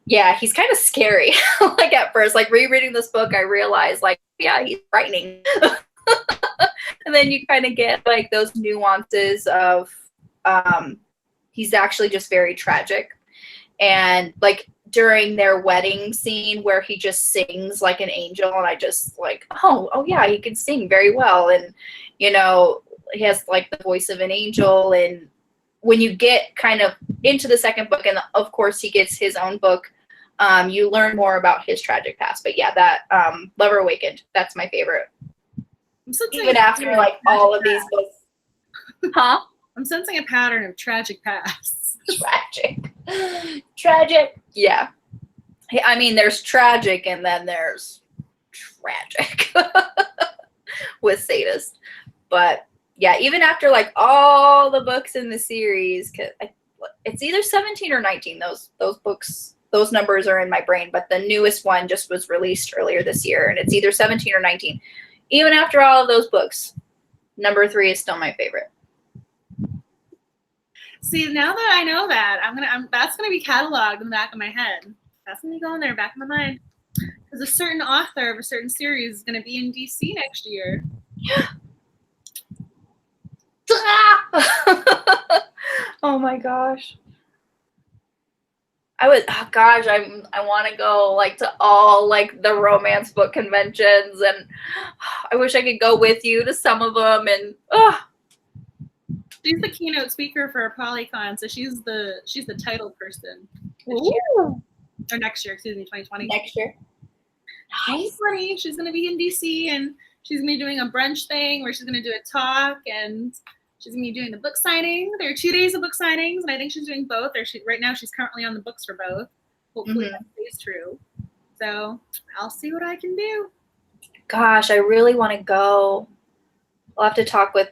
Yeah, he's kind of scary. At first, rereading this book, I realized, yeah, he's frightening. And then you kind of get, those nuances of he's actually just very tragic. And, during their wedding scene where he just sings like an angel, and I just, oh, yeah, he can sing very well. And, he has, the voice of an angel. And when you get kind of into the second book, and, of course, he gets his own book, you learn more about his tragic past. But yeah, that Lover Awakened, that's my favorite. Even after all of these books. Huh? I'm sensing a pattern of tragic pasts. Tragic. Yeah. I mean, there's tragic and then there's tragic with Sadist. But yeah, even after all the books in the series, it's either 17 or 19. Those books, those numbers are in my brain, but the newest one just was released earlier this year, and it's either 17 or 19. Even after all of those books, number 3 is still my favorite. See, now that I know that, that's gonna be cataloged in the back of my head. That's gonna be going there, back of my mind. Because a certain author of a certain series is gonna be in DC next year. Oh my gosh. Oh gosh, I want to go like to all like the romance book conventions, and I wish I could go with you to some of them. And she's the keynote speaker for Polycon, so she's the title person this Ooh. year. Or next year, excuse me, 2020. Next year. Nice. Funny. She's gonna be in DC, and she's gonna be doing a brunch thing where she's gonna do a talk, and she's gonna be doing the book signing. There are 2 days of book signings, and I think she's doing both. Right now, she's currently on the books for both. Hopefully that stays true. So I'll see what I can do. Gosh, I really want to go. I'll have to talk with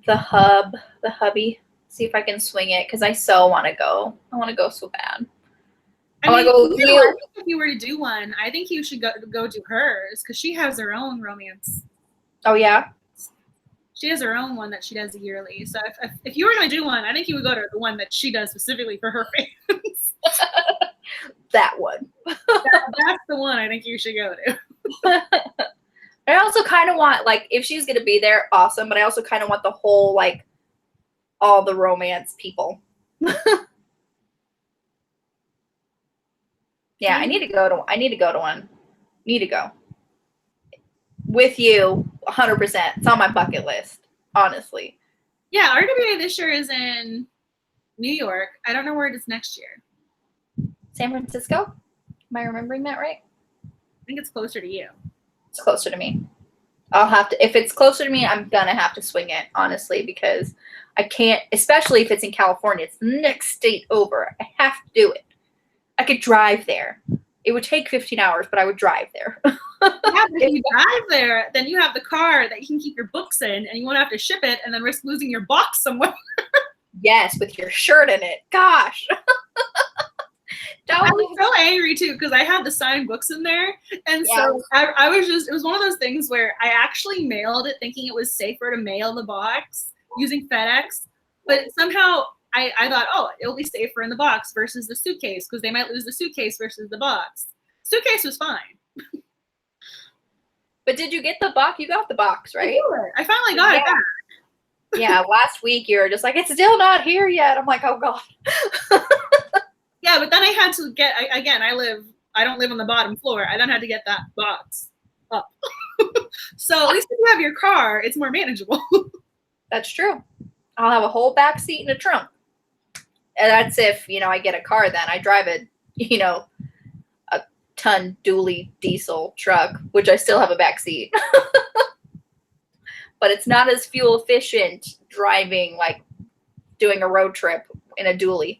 the hubby, see if I can swing it, because I so want to go. I want to go so bad. I want to go with you. If you were to do one, I think you should go do hers, because she has her own romance. Oh, yeah? She has her own one that she does yearly. So if you were going to do one, I think you would go to the one that she does specifically for her fans. That one. That's the one I think you should go to. I also kind of want, like, if she's going to be there, awesome. But I also kind of want the whole, like, all the romance people. Yeah, I need to go to one. Need to go. With you, 100%. It's on my bucket list, honestly. Yeah, RWA this year is in New York. I don't know where it is next year. San Francisco? Am I remembering that right? I think it's closer to you. It's closer to me. I'll have to, if it's closer to me, I'm gonna have to swing it, honestly, because I can't, especially if it's in California. It's the next state over. I have to do it. I could drive there. It would take 15 hours, but I would drive there. Yeah, but if you drive there, then you have the car that you can keep your books in, and you won't have to ship it and then risk losing your box somewhere. Yes, with your shirt in it. Gosh. I was so angry too, because I had the signed books in there, and so I was just, it was one of those things where I actually mailed it thinking it was safer to mail the box using FedEx, but somehow I thought, oh, it'll be safer in the box versus the suitcase, because they might lose the suitcase versus the box. Suitcase was fine. But did you get the box? You got the box, right? I finally got it back. Yeah, last week you were just like, it's still not here yet. I'm like, oh God. Yeah, but then I had to get, again, I don't live on the bottom floor. I then had to get that box up. So at least if you have your car, it's more manageable. That's true. I'll have a whole back seat and a trunk. And that's if, I get a car then. I drive a, a ton dually diesel truck, which I still have a back seat. But it's not as fuel efficient driving, like doing a road trip in a dually.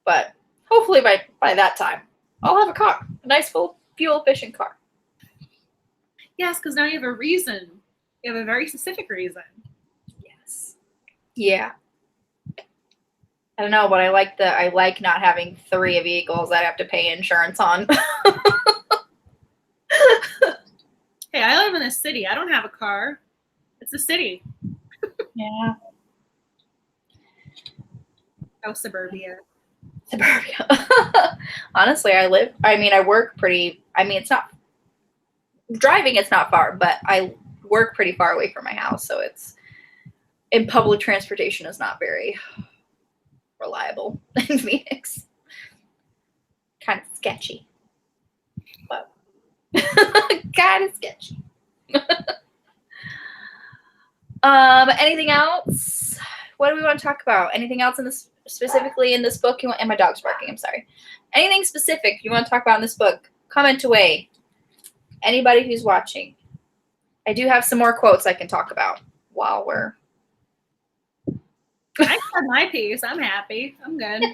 But hopefully by that time, I'll have a car, a nice full fuel efficient car. Yes, because now you have a reason. You have a very specific reason. Yes. Yeah. I don't know, but I like not having 3 vehicles I have to pay insurance on. Hey, I live in a city. I don't have a car. It's a city. Yeah. Oh, suburbia. Honestly, I work it's not driving, it's not far, but I work pretty far away from my house, so in public transportation is not very reliable in Phoenix. Kind of sketchy. But kind of sketchy. Anything else? What do we want to talk about? Anything else specifically in this book and my dog's barking, I'm sorry. Anything specific you want to talk about in this book? Comment away. Anybody who's watching. I do have some more quotes I can talk about while we're I got my piece. I'm happy. I'm good.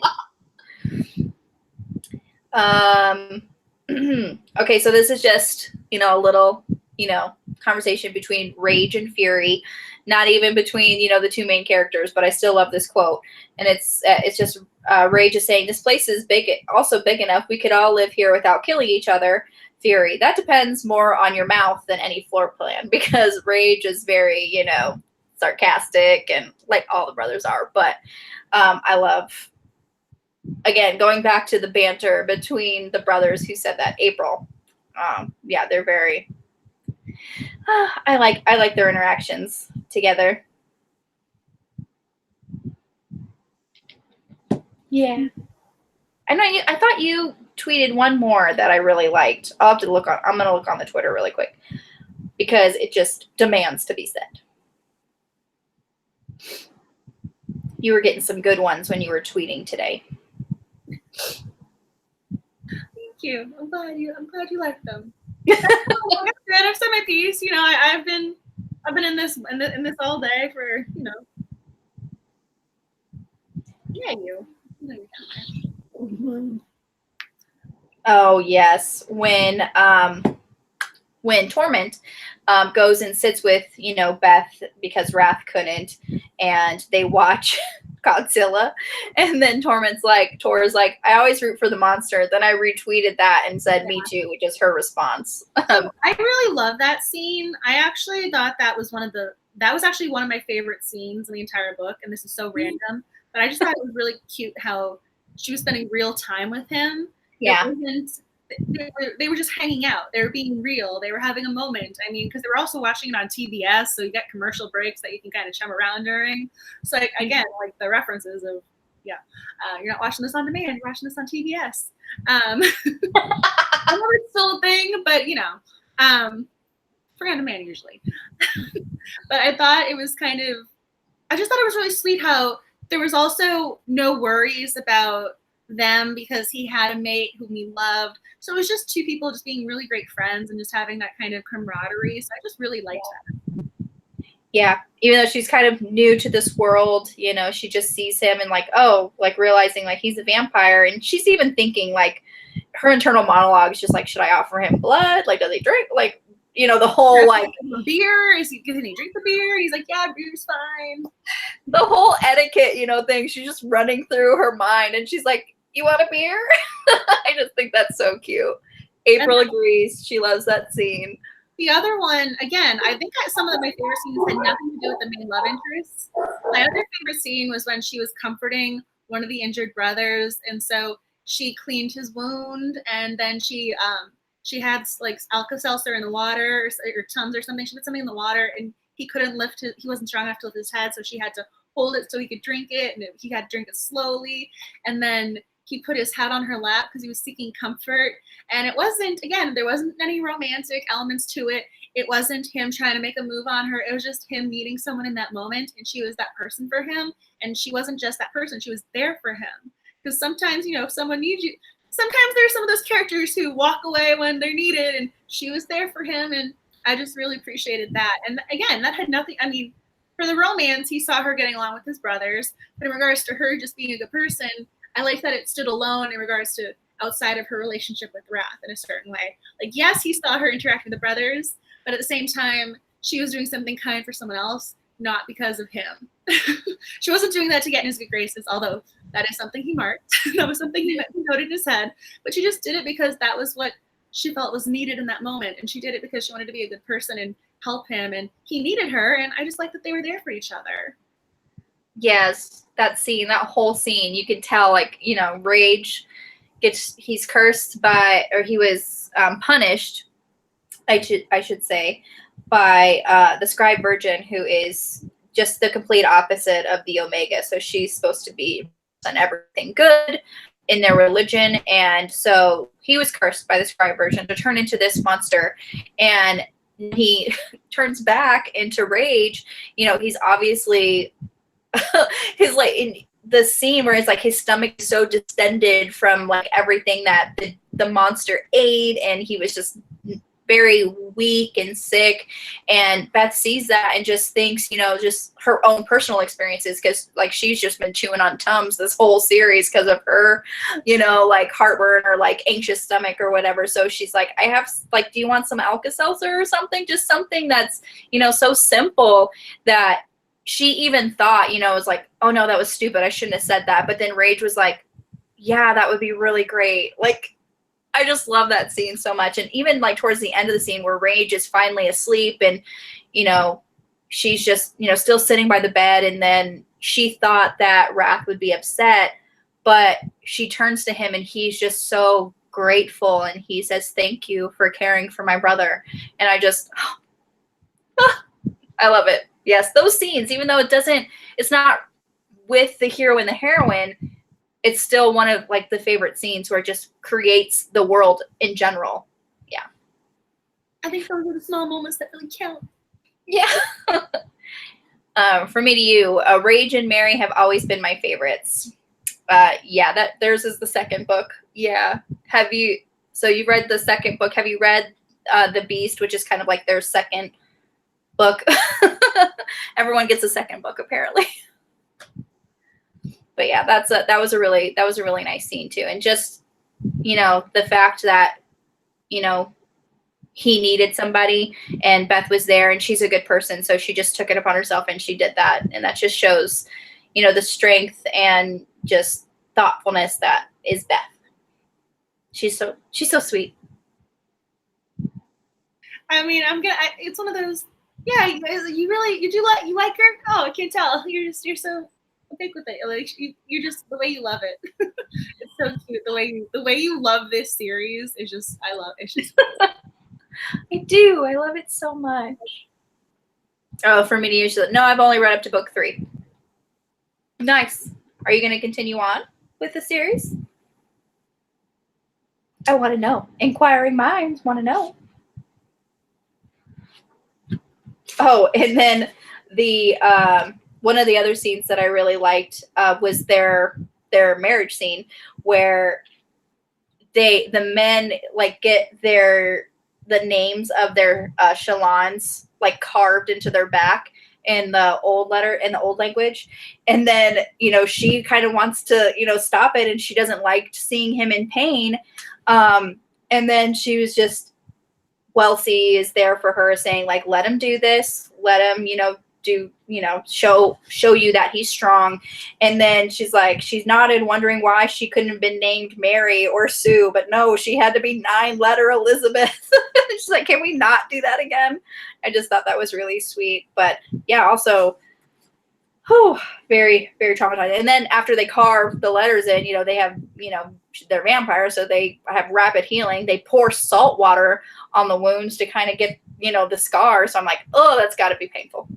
Okay, so this is just, a little, conversation between Rage and Fury, not even between, the 2 main characters, but I still love this quote. And it's just Rage is saying, this place is also big enough we could all live here without killing each other. Fury, that depends more on your mouth than any floor plan, because Rage is very, sarcastic, and like all the brothers are. But I love, again, going back to the banter between the brothers who said that, April. Yeah, they're very, I like their interactions together. Yeah. I know you. I thought you tweeted one more that I really liked. I'll have to look on. I'm gonna look on the Twitter really quick because it just demands to be said. You were getting some good ones when you were tweeting today. Thank you. I'm glad you like them. I've said my piece. You know, I've been in this all day for, you know. Yeah, you. Oh yes, when Torment goes and sits with, you know, Beth because Wrath couldn't, and they watch Godzilla, and then Tor's like, I always root for the monster. Then I retweeted that and said, me too, which is her response. I really love that scene. I actually thought that was actually one of my favorite scenes in the entire book, and this is so random, but I just thought it was really cute how she was spending real time with him. Yeah. They were just hanging out. They were being real. They were having a moment. I mean, because they were also watching it on TBS, so you get commercial breaks that you can kind of chum around during. So again, like the references of, you're not watching this on demand. You're watching this on TBS. I know it's still a thing, but you know, for on demand usually. But I thought it was I just thought it was really sweet how there was also no worries about them because he had a mate whom he loved. So it was just two people just being really great friends and just having that kind of camaraderie. So I just really liked that. Yeah, even though she's kind of new to this world, you know, she just sees him and like, oh, like realizing like he's a vampire, and she's even thinking like her internal monologue is just like, should I offer him blood? Like, does he drink? Like, you know, the whole like beer. Can he drink the beer? He's like, yeah, beer's fine. The whole etiquette, you know, thing. She's just running through her mind, and she's like, you want a beer? I just think that's so cute. April agrees. She loves that scene. The other one, again, I think that some of my favorite scenes had nothing to do with the main love interests. My other favorite scene was when she was comforting one of the injured brothers, and so she cleaned his wound, and then she had like Alka-Seltzer in the water or Tums or something. She put something in the water, and he couldn't lift it. He wasn't strong enough to lift his head, so she had to hold it so he could drink it, and he had to drink it slowly. And then he put his head on her lap because he was seeking comfort. And it wasn't, again, there wasn't any romantic elements to it. It wasn't him trying to make a move on her. It was just him meeting someone in that moment, and she was that person for him. And she wasn't just that person. She was there for him. Because sometimes, you know, if someone needs you, sometimes there's some of those characters who walk away when they're needed, and she was there for him. And I just really appreciated that. And again, that had nothing, I mean, for the romance, he saw her getting along with his brothers. But in regards to her just being a good person, I like that it stood alone in regards to outside of her relationship with Wrath in a certain way. Like, yes, he saw her interact with the brothers, but at the same time, she was doing something kind for someone else, not because of him. She wasn't doing that to get in his good graces, although that is something he marked. That was something he noted in his head. But she just did it because that was what she felt was needed in that moment. And she did it because she wanted to be a good person and help him. And he needed her. And I just like that they were there for each other. Yes, that scene, that whole scene, you could tell, like, you know, Rage he's cursed by, or he was punished, I should say, by the scribe virgin, who is just the complete opposite of the Omega. So she's supposed to be on everything good in their religion, and so he was cursed by the scribe virgin to turn into this monster, and he turns back into Rage. You know, he's obviously his, like, in the scene where it's like his stomach is so distended from like everything that the monster ate, and he was just very weak and sick. And Beth sees that and just thinks, you know, just her own personal experiences, because like she's just been chewing on Tums this whole series because of her, you know, like heartburn or like anxious stomach or whatever. So she's like, I have, like, do you want some Alka-Seltzer or something? Just something that's, you know, so simple that she even thought, you know, it was like, oh no, that was stupid, I shouldn't have said that. But then Rage was like, yeah, that would be really great. Like, I just love that scene so much. And even like towards the end of the scene where Rage is finally asleep, and, you know, she's just, you know, still sitting by the bed, and then she thought that Wrath would be upset, but she turns to him and he's just so grateful, and he says, thank you for caring for my brother. And I just, I love it. Yes, those scenes, even though it's not with the hero and the heroine, it's still one of like the favorite scenes where it just creates the world in general. Yeah. I think those are the small moments that really count. Yeah. For me to you, Rage and Mary have always been my favorites. Yeah, that theirs is the second book. Yeah. So you read the second book. Have you read The Beast, which is kind of like their second book? Everyone gets a second book apparently. But yeah, that was a really nice scene too. And just, the fact that, he needed somebody and Beth was there and she's a good person. So she just took it upon herself and she did that. And that just shows, the strength and just thoughtfulness that is Beth. She's so sweet. I mean, it's one of those, yeah, you like her? Oh, I can't tell. You're so big with it. Like you're just, the way you love it. It's so cute. The way you love this series is just, it's just. I do. I love it so much. Oh, for me to use no, I've only read up to book 3. Nice. Are you going to continue on with the series? I want to know. Inquiring minds want to know. Oh, and then the one of the other scenes that I really liked was their marriage scene where the men like get the names of their shalons like carved into their back in the old language. And then, she kind of wants to, stop it and she doesn't like seeing him in pain. And then she was just, Wellesley is there for her saying like, let him do this, let him, do, show you that he's strong. And then she's nodded, wondering why she couldn't have been named Mary or Sue, but no, she had to be 9-letter Elizabeth. She's like, can we not do that again? I just thought that was really sweet. But yeah, also, very, very traumatizing. And then after they carve the letters in, they have, they're vampires, so they have rapid healing. They pour salt water on the wounds to kind of get, the scar. So I'm like, oh, that's got to be painful.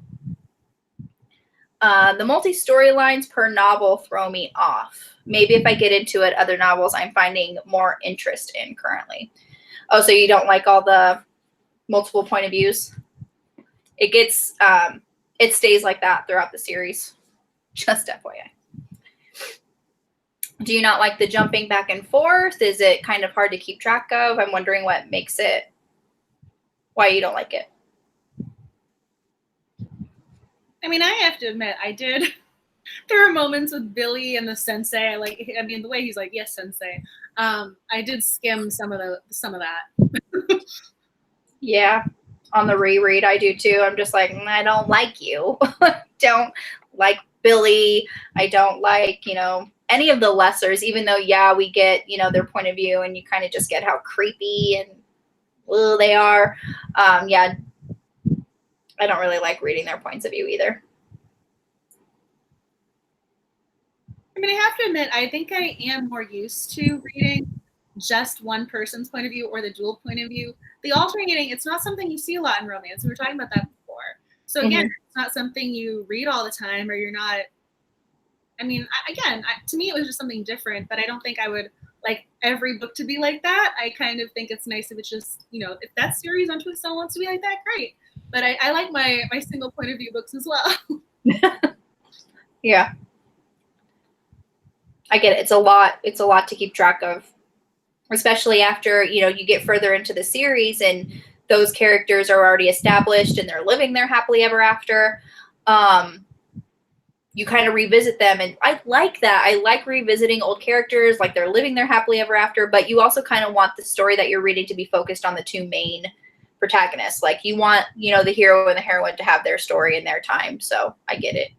The multi-storylines per novel throw me off. Maybe if I get into it, other novels I'm finding more interest in currently. Oh, so you don't like all the multiple point of views? It gets, it stays like that throughout the series. Just FYI. Do you not like the jumping back and forth? Is it kind of hard to keep track of? I'm wondering why you don't like it. I mean, I have to admit, I did. There were moments with Billy and the sensei. The way he's like, yes, sensei. I did skim some of that. Yeah. On the reread, I do too. I'm just like, I don't like you. Don't like Billy. I don't like, any of the lessers, even though, yeah, we get, their point of view and you kind of just get how creepy and they are. Yeah. I don't really like reading their points of view either. I mean, I have to admit, I think I am more used to reading just one person's point of view or the dual point of view. The alternating, it's not something you see a lot in romance. We were talking about that before. So again, It's not something you read all the time, or you're not. I mean, to me, it was just something different, but I don't think I would like every book to be like that. I kind of think it's nice if it's just, if that series on Twistone wants to be like that, great. But I like my single point of view books as well. Yeah. I get it. It's a lot to keep track of, especially after, you get further into the series and those characters are already established and they're living their happily ever after. You kind of revisit them. And I like that. I like revisiting old characters, like they're living their happily ever after, but you also kind of want the story that you're reading to be focused on the two main protagonists. Like you want, the hero and the heroine to have their story in their time. So I get it.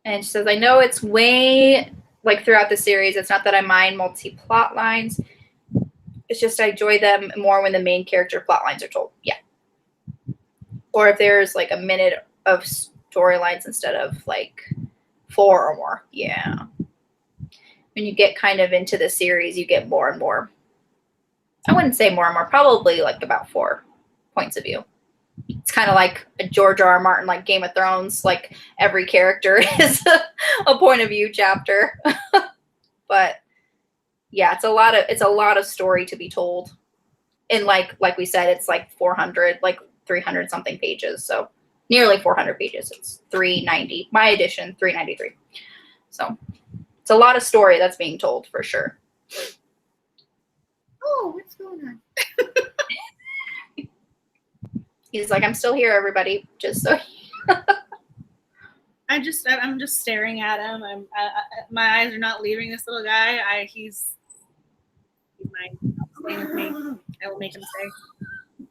And she says, I know it's way like throughout the series. It's not that I mind multi-plot lines. It's just I enjoy them more when the main character plot lines are told. Yeah. Or if there's like a minute of storylines instead of like 4 or more. Yeah. When you get kind of into the series, you get more and more. I wouldn't say more and more, probably like about 4 points of view. it's kind of like a George R. R. Martin, like Game of Thrones, like every character is a point of view chapter. But yeah, it's a lot of story to be told. And like we said, it's like 400, like 300 something pages. So nearly 400 pages. It's 390. My edition, 393. So it's a lot of story that's being told for sure. Oh, what's going on? He's like, I'm still here, everybody. Just so. I'm just staring at him. My eyes are not leaving this little guy. He's mine. Staying with me. I will make him stay.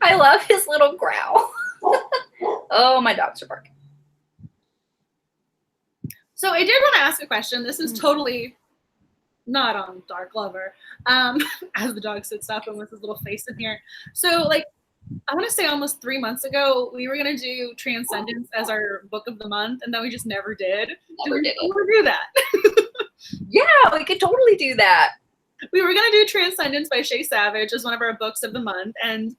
I love his little growl. Oh, my dogs are barking. So I did want to ask a question. This is totally not on Dark Lover. As the dog sits up and with his little face in here. So like, I want to say almost 3 months ago, we were going to do Transcendence as our book of the month, and then we just never did. Never did it. We do that. Yeah, we could totally do that. We were going to do Transcendence by Shea Savage as one of our books of the month, and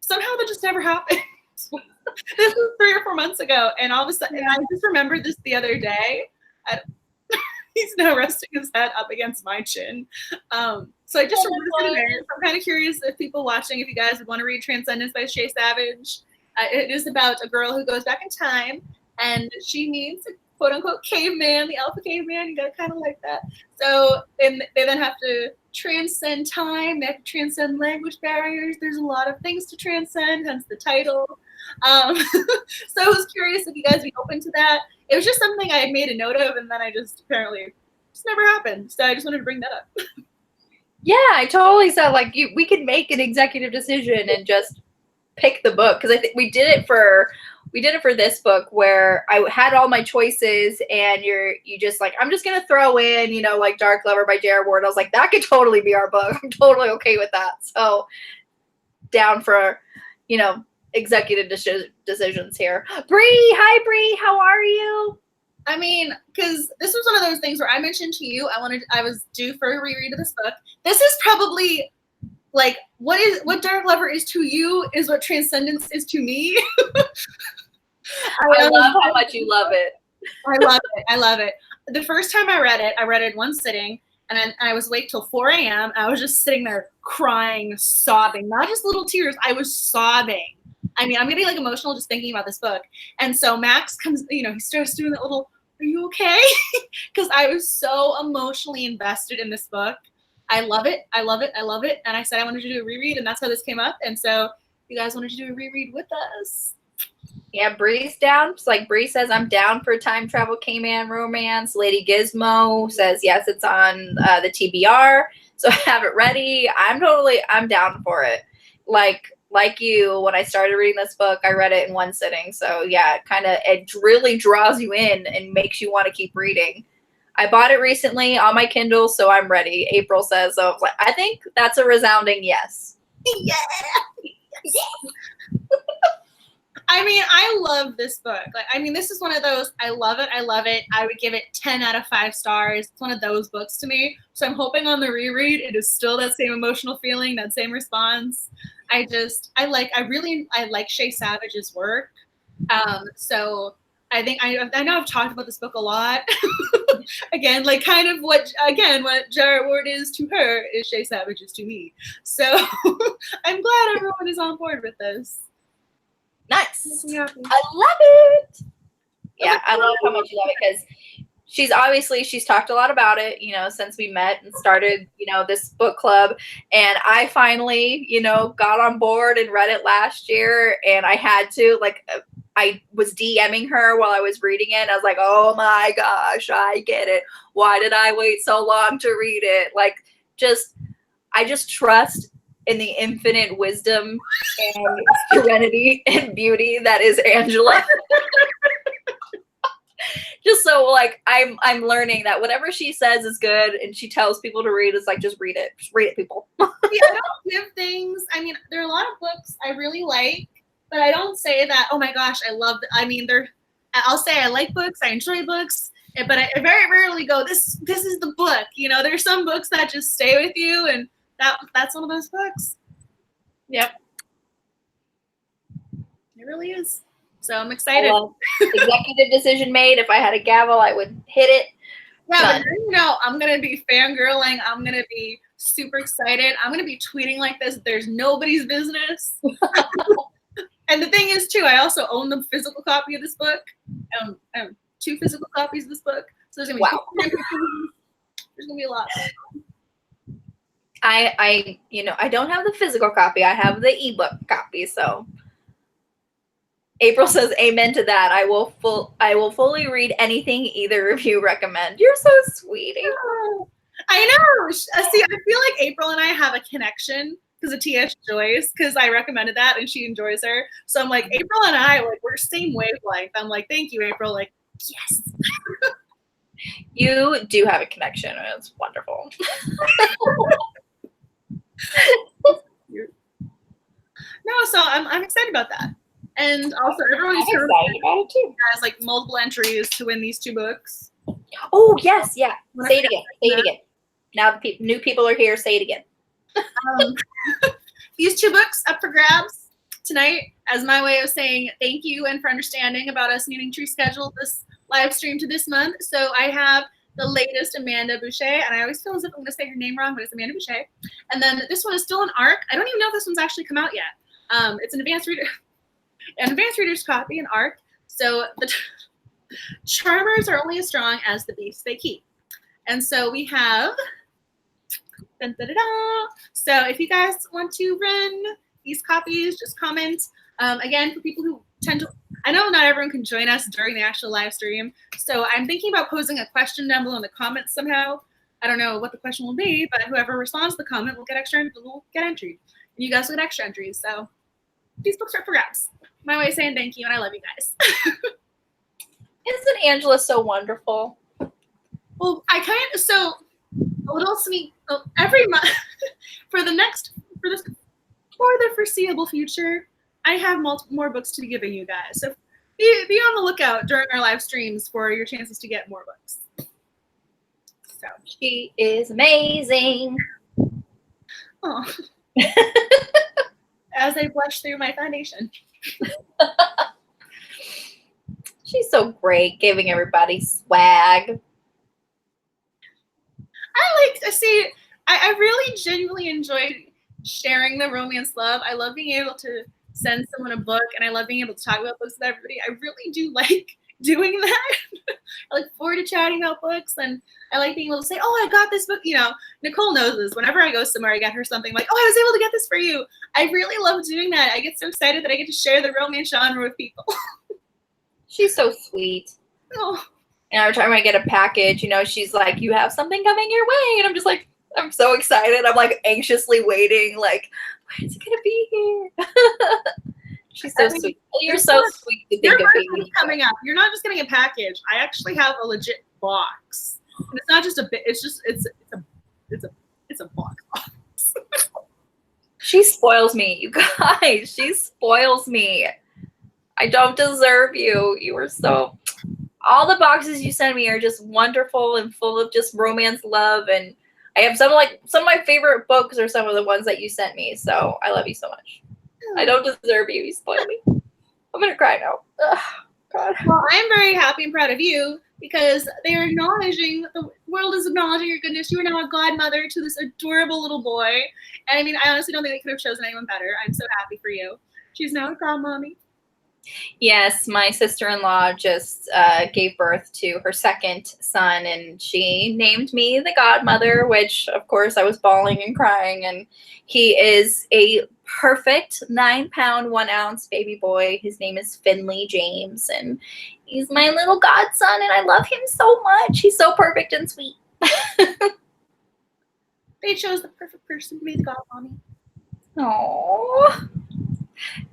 somehow that just never happened. This was 3 or 4 months ago, and all of a sudden, I just remembered this the other day. He's now resting his head up against my chin. So I just remembered it. I'm kind of curious if people watching, if you guys would want to read Transcendence by Shea Savage. It is about a girl who goes back in time, and she meets a quote-unquote caveman, the alpha caveman. You got to kind of like that. So they then have to transcend time. They have to transcend language barriers. There's a lot of things to transcend, hence the title. So I was curious if you guys would be open to that. It was just something I had made a note of, and then I just apparently just never happened. So I just wanted to bring that up. Yeah, I totally said like we could make an executive decision and just pick the book, because I think we did it for this book where I had all my choices, and you just like, I'm just gonna throw in, you know, like Dark Lover by J.R. Ward. I was like, that could totally be our book. I'm totally okay with that. So down for, you know, executive decisions here. Bree, hi Bree, how are you? I mean, because this was one of those things where I mentioned to you I was due for a reread of this book. This is probably like what Dark Lover is to you is what Transcendence is to me. I love how much you love it. I love it. I love it. The first time I read it in one sitting, and then I was awake till 4 a.m. I was just sitting there crying, sobbing, not just little tears. I was sobbing. I mean, I'm getting like emotional just thinking about this book. And so Max comes, you know, he starts doing that little, are you okay? Because I was so emotionally invested in this book. I love it. I love it. I love it. And I said I wanted to do a reread, and that's how this came up. And so you guys wanted to do a reread with us. Yeah, Bree's down. It's like Bree says, I'm down for time travel K-Man romance. Lady Gizmo says, yes, it's on the TBR. So I have it ready. I'm down for it. Like you, when I started reading this book, I read it in one sitting. So yeah, it really draws you in and makes you want to keep reading. I bought it recently on my Kindle, so I'm ready. April says, so I think that's a resounding yes. Yeah. I mean, I love this book. Like, I mean, this is one of those, I love it. I love it. I would give it 10 out of 5 stars. It's one of those books to me. So I'm hoping on the reread, it is still that same emotional feeling, that same response. I like Shea Savage's work. So I think I know I've talked about this book a lot. Again, like kind of what J.R. Ward is to her is Shea Savage is to me. So I'm glad everyone is on board with this. Nice. Yeah. I love it. Yeah, I love how much you love it, because she's talked a lot about it, you know, since we met and started, you know, this book club. And I finally, you know, got on board and read it last year, and I had to, like, I was DMing her while I was reading it. And I was like, oh my gosh, I get it. Why did I wait so long to read it? Like, I just trust in the infinite wisdom and serenity and beauty that is Angela. Just so, like, I'm learning that whatever she says is good and she tells people to read, it's like, just read it. Just read it, people. Yeah, I don't give things. I mean, there are a lot of books I really like, but I don't say that, oh my gosh, I love it. I mean, I'll say I like books, I enjoy books, but I very rarely go, this is the book. You know, there's some books that just stay with you, and that's one of those books. Yep. really is. So I'm excited. Executive decision made. If I had a gavel, I would hit it. Yeah, but then, you know, I'm going to be fangirling. I'm going to be super excited. I'm going to be tweeting like this. There's nobody's business. And the thing is, too, I also own the physical copy of this book. 2 physical copies of this book. So there's going to be there's going to be a lot. I don't have the physical copy. I have the ebook copy. So April says amen to that. I will fully read anything either of you recommend. You're so sweet, April. I know. See, I feel like April and I have a connection because of T.S. Joyce, because I recommended that and she enjoys her. So I'm like, April and I, like, we're same wavelength. I'm like, thank you, April. Like, yes. You do have a connection. It's wonderful. No, so I'm excited about that. And also, everyone's excited about it too. Has like multiple entries to win these 2 books. Oh yes, yeah. Say it again. Say it again. Now the new people are here. Say it again. These 2 books up for grabs tonight as my way of saying thank you and for understanding about us needing to reschedule this live stream to this month. So I have the latest Amanda Boucher, and I always feel as if I'm going to say her name wrong, but it's Amanda Boucher. And then this one is still an ARC. I don't even know if this one's actually come out yet. It's an advanced reader's copy, an ARC. So the charmers are only as strong as the beasts they keep. And so we have, dun, dun, dun, dun. So if you guys want to run these copies, just comment. Again, for people who tend to, I know not everyone can join us during the actual live stream. So I'm thinking about posing a question down below in the comments somehow. I don't know what the question will be, but whoever responds to the comment will get entries. And you guys will get extra entries. So these books are for grabs. My way of saying thank you, and I love you guys. Isn't Angela so wonderful? Well, so a little sneak every month for the foreseeable future. I have more books to be giving you guys. So be on the lookout during our live streams for your chances to get more books. So she is amazing. Oh. As I blush through my foundation. She's so great, giving everybody swag. I really genuinely enjoy sharing the romance love. I love being able to send someone a book, and I love being able to talk about books with everybody. I really do like doing that. I look forward to chatting about books, and I like being able to say, oh, I got this book. You know, Nicole knows this. Whenever I go somewhere, I get her something like, oh, I was able to get this for you. I really love doing that. I get so excited that I get to share the romance genre with people. She's so sweet. Oh. And every time I get a package, you know, she's like, you have something coming your way. And I'm just like, I'm so excited. I'm like anxiously waiting, like, when is it going to be here? She's so sweet. You're so sweet to think of me. Coming up. You're not just getting a package. I actually have a legit box. And it's not just a bit. It's just it's a box. She spoils me, you guys. She spoils me. I don't deserve you. You were so. All the boxes you send me are just wonderful and full of just romance love, and I have some of my favorite books are some of the ones that you sent me. So I love you so much. I don't deserve you. You spoiled me. I'm gonna cry now. Ugh, God. Well, I'm very happy and proud of you because they are acknowledging, the world is acknowledging your goodness. You are now a godmother to this adorable little boy. And I mean, I honestly don't think they could have chosen anyone better. I'm so happy for you. She's now a godmommy. Yes, my sister-in-law just gave birth to her second son, and she named me the godmother, which, of course, I was bawling and crying. And he is a perfect 9-pound, 1-ounce baby boy. His name is Finley James, and he's my little godson, and I love him so much. He's so perfect and sweet. They chose the perfect person to be the godmommy. Oh,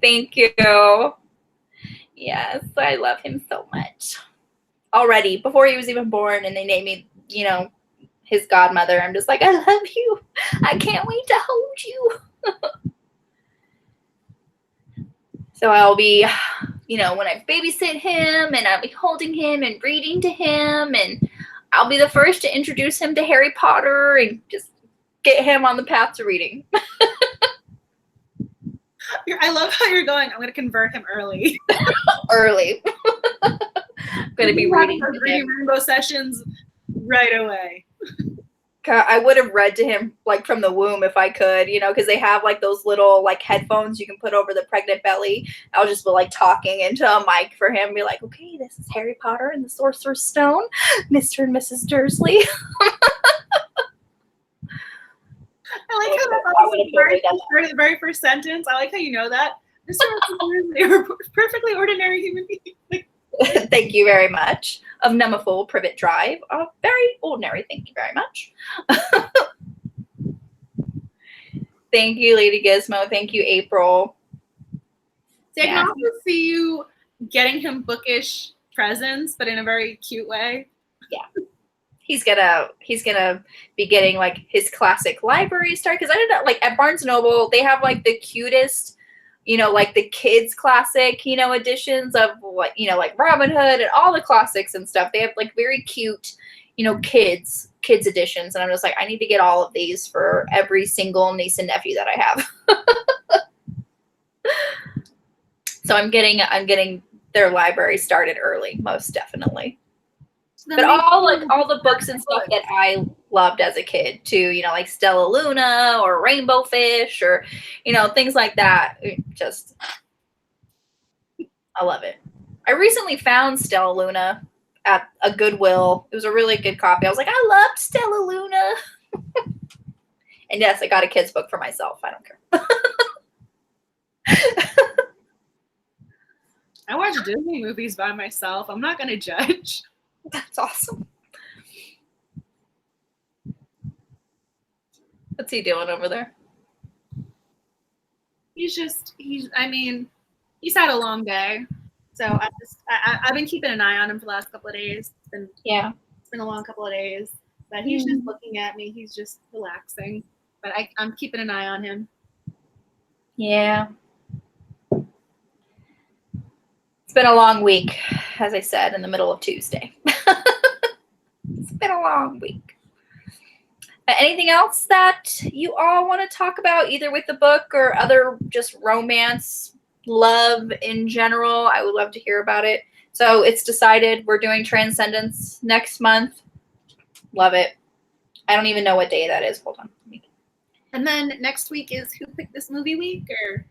thank you. Yes, I love him so much. Already, before he was even born, and they named me, you know, his godmother, I'm just like, I love you. I can't wait to hold you. So I'll be, you know, when I babysit him, and I'll be holding him and reading to him, and I'll be the first to introduce him to Harry Potter and just get him on the path to reading. I love how you're going. I'm going to convert him early. Early. I'm going to be reading to him. rainbow sessions right away. I would have read to him like from the womb if I could, you know, because they have like those little like headphones you can put over the pregnant belly. I'll just be like talking into a mic for him, be like, okay, this is Harry Potter and the Sorcerer's Stone, Mr. and Mrs. Dursley. I like how the very first sentence. I like how you know that. Mr. and Mrs. Dursley are perfectly ordinary human beings. Like, thank you very much. Of Nemafull Privet Drive. Very ordinary. Thank you very much. Thank you, Lady Gizmo. Thank you, April. See, I can also see you getting him bookish presents, but in a very cute way. Yeah. He's gonna be getting like his classic library start, because I don't know, like at Barnes & Noble, they have like the cutest, you know, like the kids classic, you know, editions of what, you know, like Robin Hood and all the classics and stuff. They have like very cute, you know, kids editions. And I'm just like, I need to get all of these for every single niece and nephew that I have. So I'm getting their library started early, most definitely. But all the books and stuff that I loved as a kid too, you know, like Stella Luna or Rainbow Fish or, you know, things like that. Just, I love it. I recently found Stella Luna at a Goodwill. It was a really good copy. I was like, I loved Stella Luna. And yes, I got a kid's book for myself. I don't care. I watch Disney movies by myself. I'm not going to judge. That's awesome. What's he doing over there? He's had a long day. So I've been keeping an eye on him for the last couple of days. It's been a long couple of days. But he's just looking at me. He's just relaxing. But I'm keeping an eye on him. Yeah. It's been a long week, as I said, in the middle of Tuesday. It's been a long week. Anything else that you all want to talk about, either with the book or other just romance, love in general? I would love to hear about it. So it's decided we're doing Transcendence next month. Love it. I don't even know what day that is. Hold on. And then next week is Who Picked This Movie Week, or?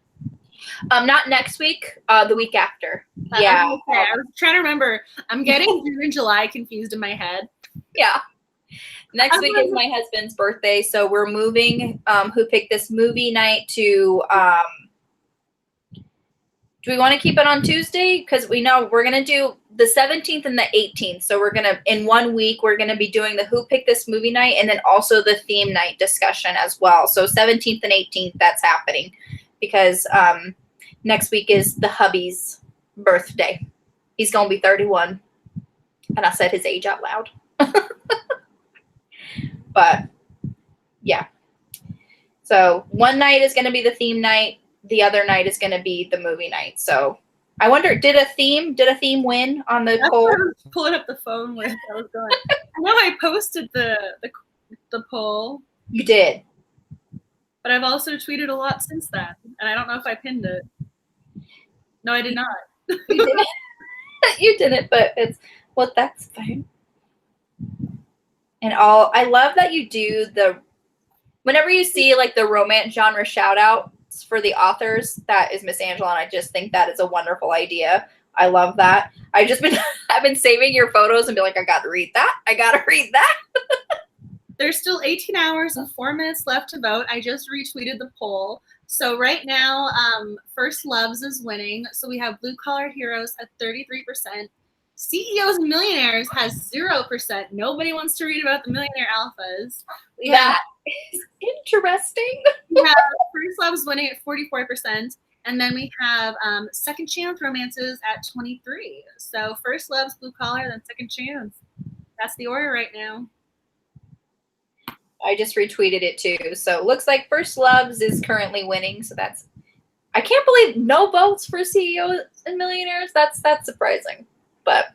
Not next week, the week after. Yeah. Okay. I was trying to remember. I'm getting June and July confused in my head. Yeah. Next week is my husband's birthday, so we're moving Who Picked This Movie night to do we want to keep it on Tuesday? Because we know we're going to do the 17th and the 18th. So we're going to, in 1 week, we're going to be doing the Who Picked This Movie night and then also the theme night discussion as well. So 17th and 18th, that's happening because next week is the hubby's birthday. He's going to be 31. And I said his age out loud. But yeah. So one night is going to be the theme night. The other night is going to be the movie night. So I wonder, did a theme win on the poll? I was pulling up the phone with I was going. I know I posted the poll. You did. But I've also tweeted a lot since then. And I don't know if I pinned it. No, I did not. You didn't. You didn't, but that's fine. And I love that you do whenever you see like the romance genre shout outs for the authors, that is Miss Angela, and I just think that is a wonderful idea. I love that. I've been saving your photos and be like, I gotta read that. There's still 18 hours and 4 minutes left to vote. I just retweeted the poll. So right now, First Loves is winning. So we have Blue Collar Heroes at 33%. CEOs and Millionaires has 0%. Nobody wants to read about the millionaire alphas. That is interesting. We have First Loves winning at 44%. And then we have Second Chance Romances at 23%. So First Loves, Blue Collar, then Second Chance. That's the order right now. I just retweeted it too. So it looks like First Loves is currently winning. So I can't believe no votes for CEOs and Millionaires. That's surprising. But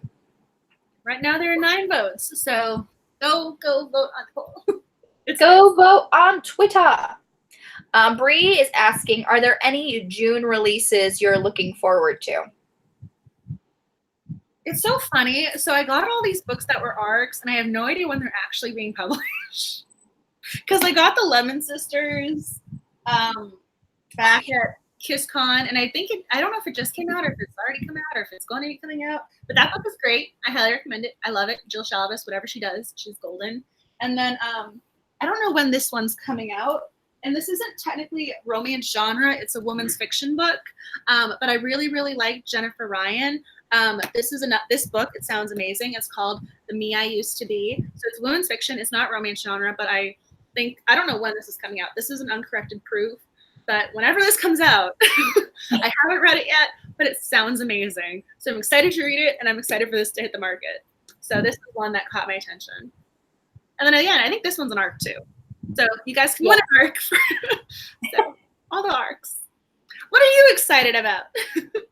right now there are 9 votes. So go vote on the poll. Go vote on Twitter. Bree is asking, are there any June releases you're looking forward to? It's so funny. So I got all these books that were arcs, and I have no idea when they're actually being published. Because I got the Lemon Sisters back at KissCon, and I think I don't know if it just came out or if it's already come out or if it's going to be coming out. But that book is great. I highly recommend it. I love it. Jill Shalvis, whatever she does, she's golden. And then I don't know when this one's coming out. And this isn't technically romance genre. It's a woman's fiction book. But I really, really like Jennifer Ryan. This book, it sounds amazing. It's called The Me I Used to Be. So it's women's fiction. It's not romance genre, but I don't know when this is coming out. This is an uncorrected proof. But whenever this comes out, I haven't read it yet, but it sounds amazing. So I'm excited to read it, and I'm excited for this to hit the market. So this is one that caught my attention. And then again, I think this one's an arc too. So you guys can win an arc for so, all the arcs. What are you excited about?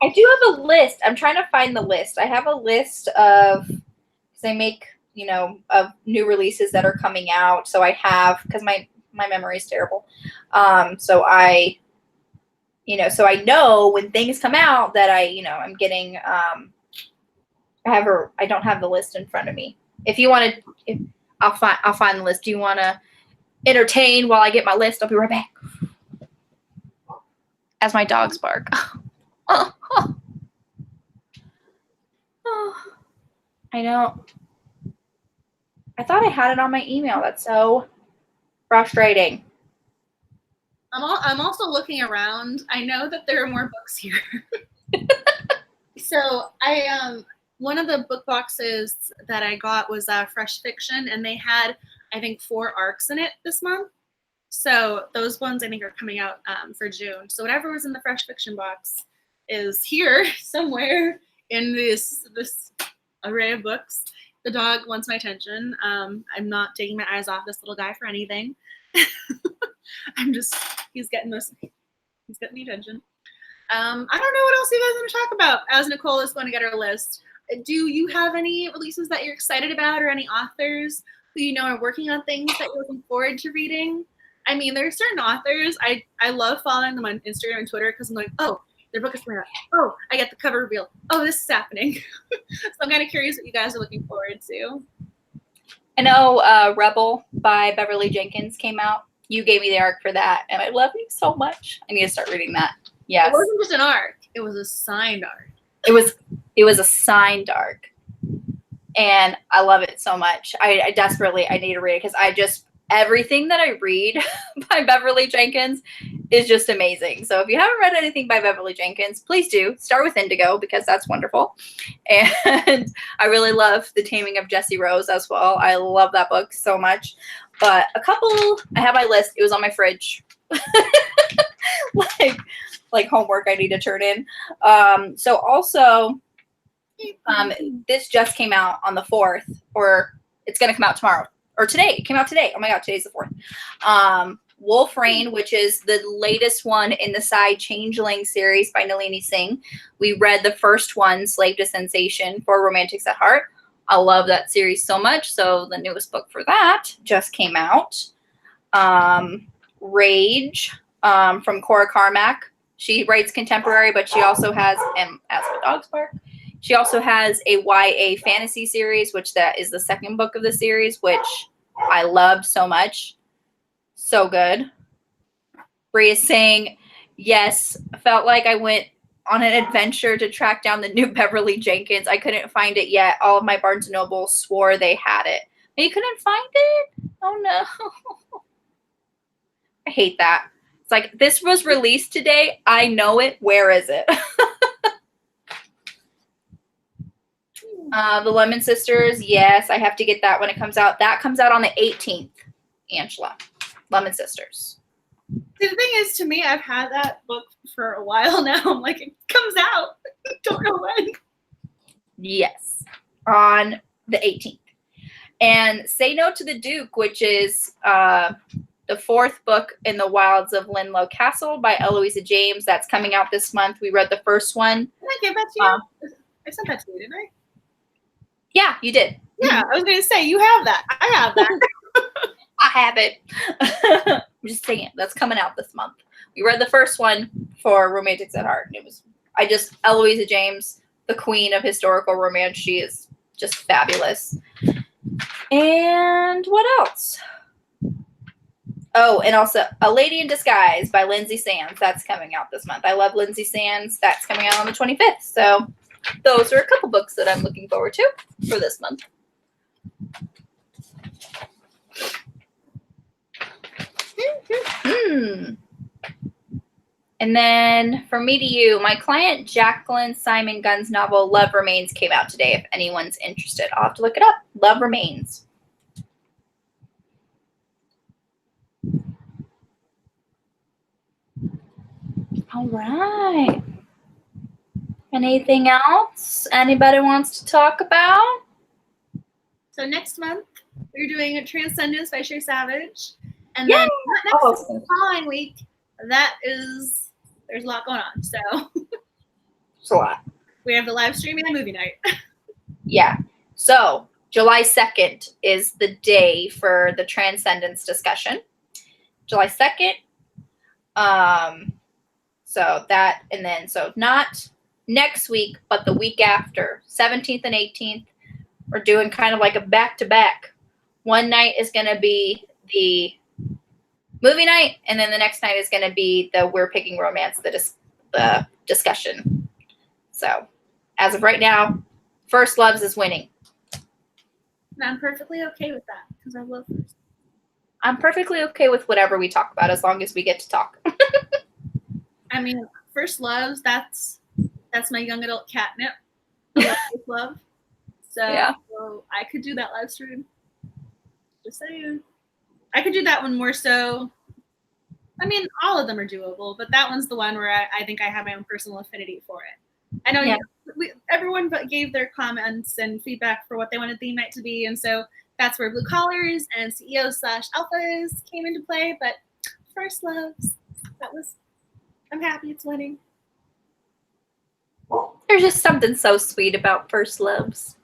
I do have a list. I'm trying to find the list. I have a list of, because I make, of new releases that are coming out. So I have, because my memory is terrible. So I know when things come out that I'm getting, I don't have the list in front of me. If you want to, I'll find the list. Do you want to entertain while I get my list? I'll be right back. As my dogs bark. I know. I thought I had it on my email. That's so frustrating. I'm also looking around. I know that there are more books here. So one of the book boxes that I got was Fresh Fiction, and they had, I think, 4 arcs in it this month. So those ones I think are coming out for June. So whatever was in the Fresh Fiction box is here somewhere in this array of books. The dog wants my attention. I'm not taking my eyes off this little guy for anything. He's getting the attention. I don't know what else you guys want to talk about as Nicole is going to get her list. Do you have any releases that you're excited about, or any authors who are working on things that you're looking forward to reading? I mean, there are certain authors, I love following them on Instagram and Twitter because I'm like, oh, their book is coming out. Oh, I get the cover reveal. Oh, this is happening. So I'm kind of curious what you guys are looking forward to. I know Rebel by Beverly Jenkins came out. You gave me the arc for that, and I love you so much. I need to start reading that. Yes. It wasn't just an arc. It was a signed arc. It was a signed arc. And I love it so much. I desperately need to read it because everything that I read by Beverly Jenkins is just amazing. So if you haven't read anything by Beverly Jenkins, please do. Start with Indigo because that's wonderful. And I really love The Taming of Jessie Rose as well. I love that book so much. But I have my list. It was on my fridge. like homework I need to turn in. So also, this just came out on the 4th, or it's going to come out tomorrow. Or today. It came out today. Oh my God, today's the 4th. Wolf Rain, which is the latest one in the Psy Changeling series by Nalini Singh. We read the first one, Slave to Sensation, for Romantics at Heart. I love that series so much. So the newest book for that just came out. Rage from Cora Carmack. She writes contemporary, but she also has, and as the dogs bark, she also has a YA fantasy series, which that is the second book of the series, which I loved so much. So good. Bree is saying, yes, felt like I went on an adventure to track down the new Beverly Jenkins. I couldn't find it yet. All of my Barnes & Noble swore they had it. But you couldn't find it? Oh, no. I hate that. It's like, this was released today. I know it. Where is it? The Lemon Sisters, yes, I have to get that when it comes out. That comes out on the 18th, Angela. Lemon Sisters. See, the thing is, to me, I've had that book for a while now. I'm like, it comes out. Don't know when. Yes, on the 18th. And Say No to the Duke, which is the 4th book in the Wilds of Linlow Castle by Eloisa James. That's coming out this month. We read the first one. Did I give that to you? I sent that to you, didn't I? Yeah, you did. Yeah, I was going to say, you have that. I have that. I have it. I'm just saying, that's coming out this month. We read the first one for Romantics at Heart, and Eloisa James, the queen of historical romance. She is just fabulous. And what else? Oh, and also A Lady in Disguise by Lindsay Sands. That's coming out this month. I love Lindsay Sands. That's coming out on the 25th. So those are a couple books that I'm looking forward to for this month. And then from me to you, my client Jacqueline Simon Gunn's novel Love Remains came out today. If anyone's interested, I'll have to look it up. Love Remains. All right. Anything else anybody wants to talk about? So next month, we're doing a Transcendence by Shea Savage. And Yay! then the following week, there's a lot going on. So it's a lot. We have the live stream and movie night. Yeah. So July 2nd is the day for the Transcendence discussion. July 2nd. So not next week, but the week after, 17th and 18th, we're doing kind of like a back-to-back. One night is going to be the movie night, and then the next night is going to be the We're Picking Romance, the discussion. So as of right now, First Loves is winning. And I'm perfectly okay with that because I love First. I'm perfectly okay with whatever we talk about as long as we get to talk. I mean, First Loves, that's my young adult catnip. I love. So, yeah. So I could do that live stream. Just saying. I could do that one more so. I mean, all of them are doable, but that one's the one where I think I have my own personal affinity for it. I know everyone gave their comments and feedback for what they wanted theme night to be, and so that's where Blue Collars and CEOs/alphas came into play. But First Loves, I'm happy it's winning. There's just something so sweet about First Loves.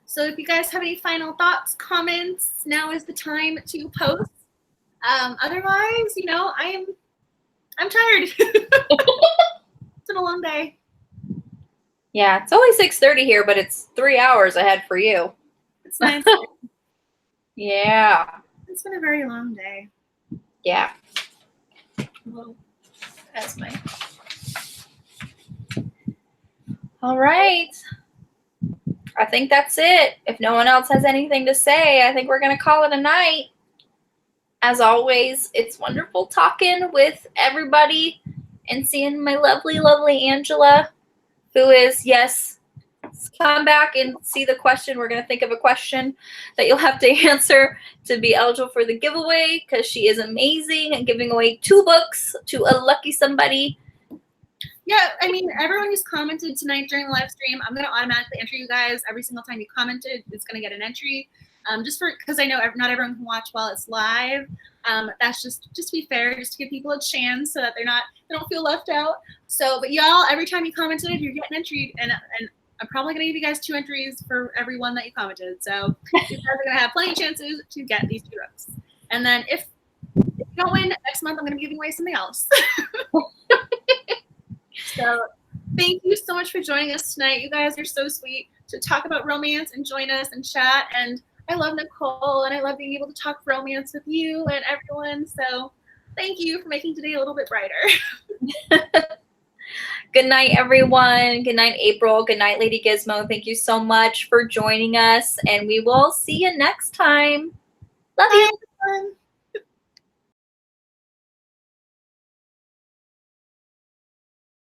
So if you guys have any final thoughts, comments, now is the time to post. Otherwise, I'm tired. It's been a long day. Yeah, it's only 6:30 here, but it's 3 hours ahead for you. It's nice. Yeah. It's been a very long day. Yeah. Well, that's my. All right. I think that's it. If no one else has anything to say, I think we're going to call it a night. As always, it's wonderful talking with everybody and seeing my lovely, lovely Angela, who is, yes, come back and see the question. We're going to think of a question that you'll have to answer to be eligible for the giveaway because she is amazing and giving away 2 books to a lucky somebody. Yeah, I mean, everyone who's commented tonight during the live stream, I'm going to automatically enter you guys. Every single time you commented, it's going to get an entry. Because I know not everyone can watch while it's live. That's just to be fair, just to give people a chance so that they don't feel left out. So, but y'all, every time you commented, you're getting entered, and I'm probably going to give you guys 2 entries for every one that you commented. So you guys are going to have plenty of chances to get these 2 books. And then if you don't win, next month I'm going to be giving away something else. So thank you so much for joining us tonight. You guys are so sweet to talk about romance and join us and chat. And I love Nicole, and I love being able to talk romance with you and everyone. So thank you for making today a little bit brighter. Good night, everyone. Good night, April. Good night, Lady Gizmo. Thank you so much for joining us, and we will see you next time. Love you. Bye, everyone.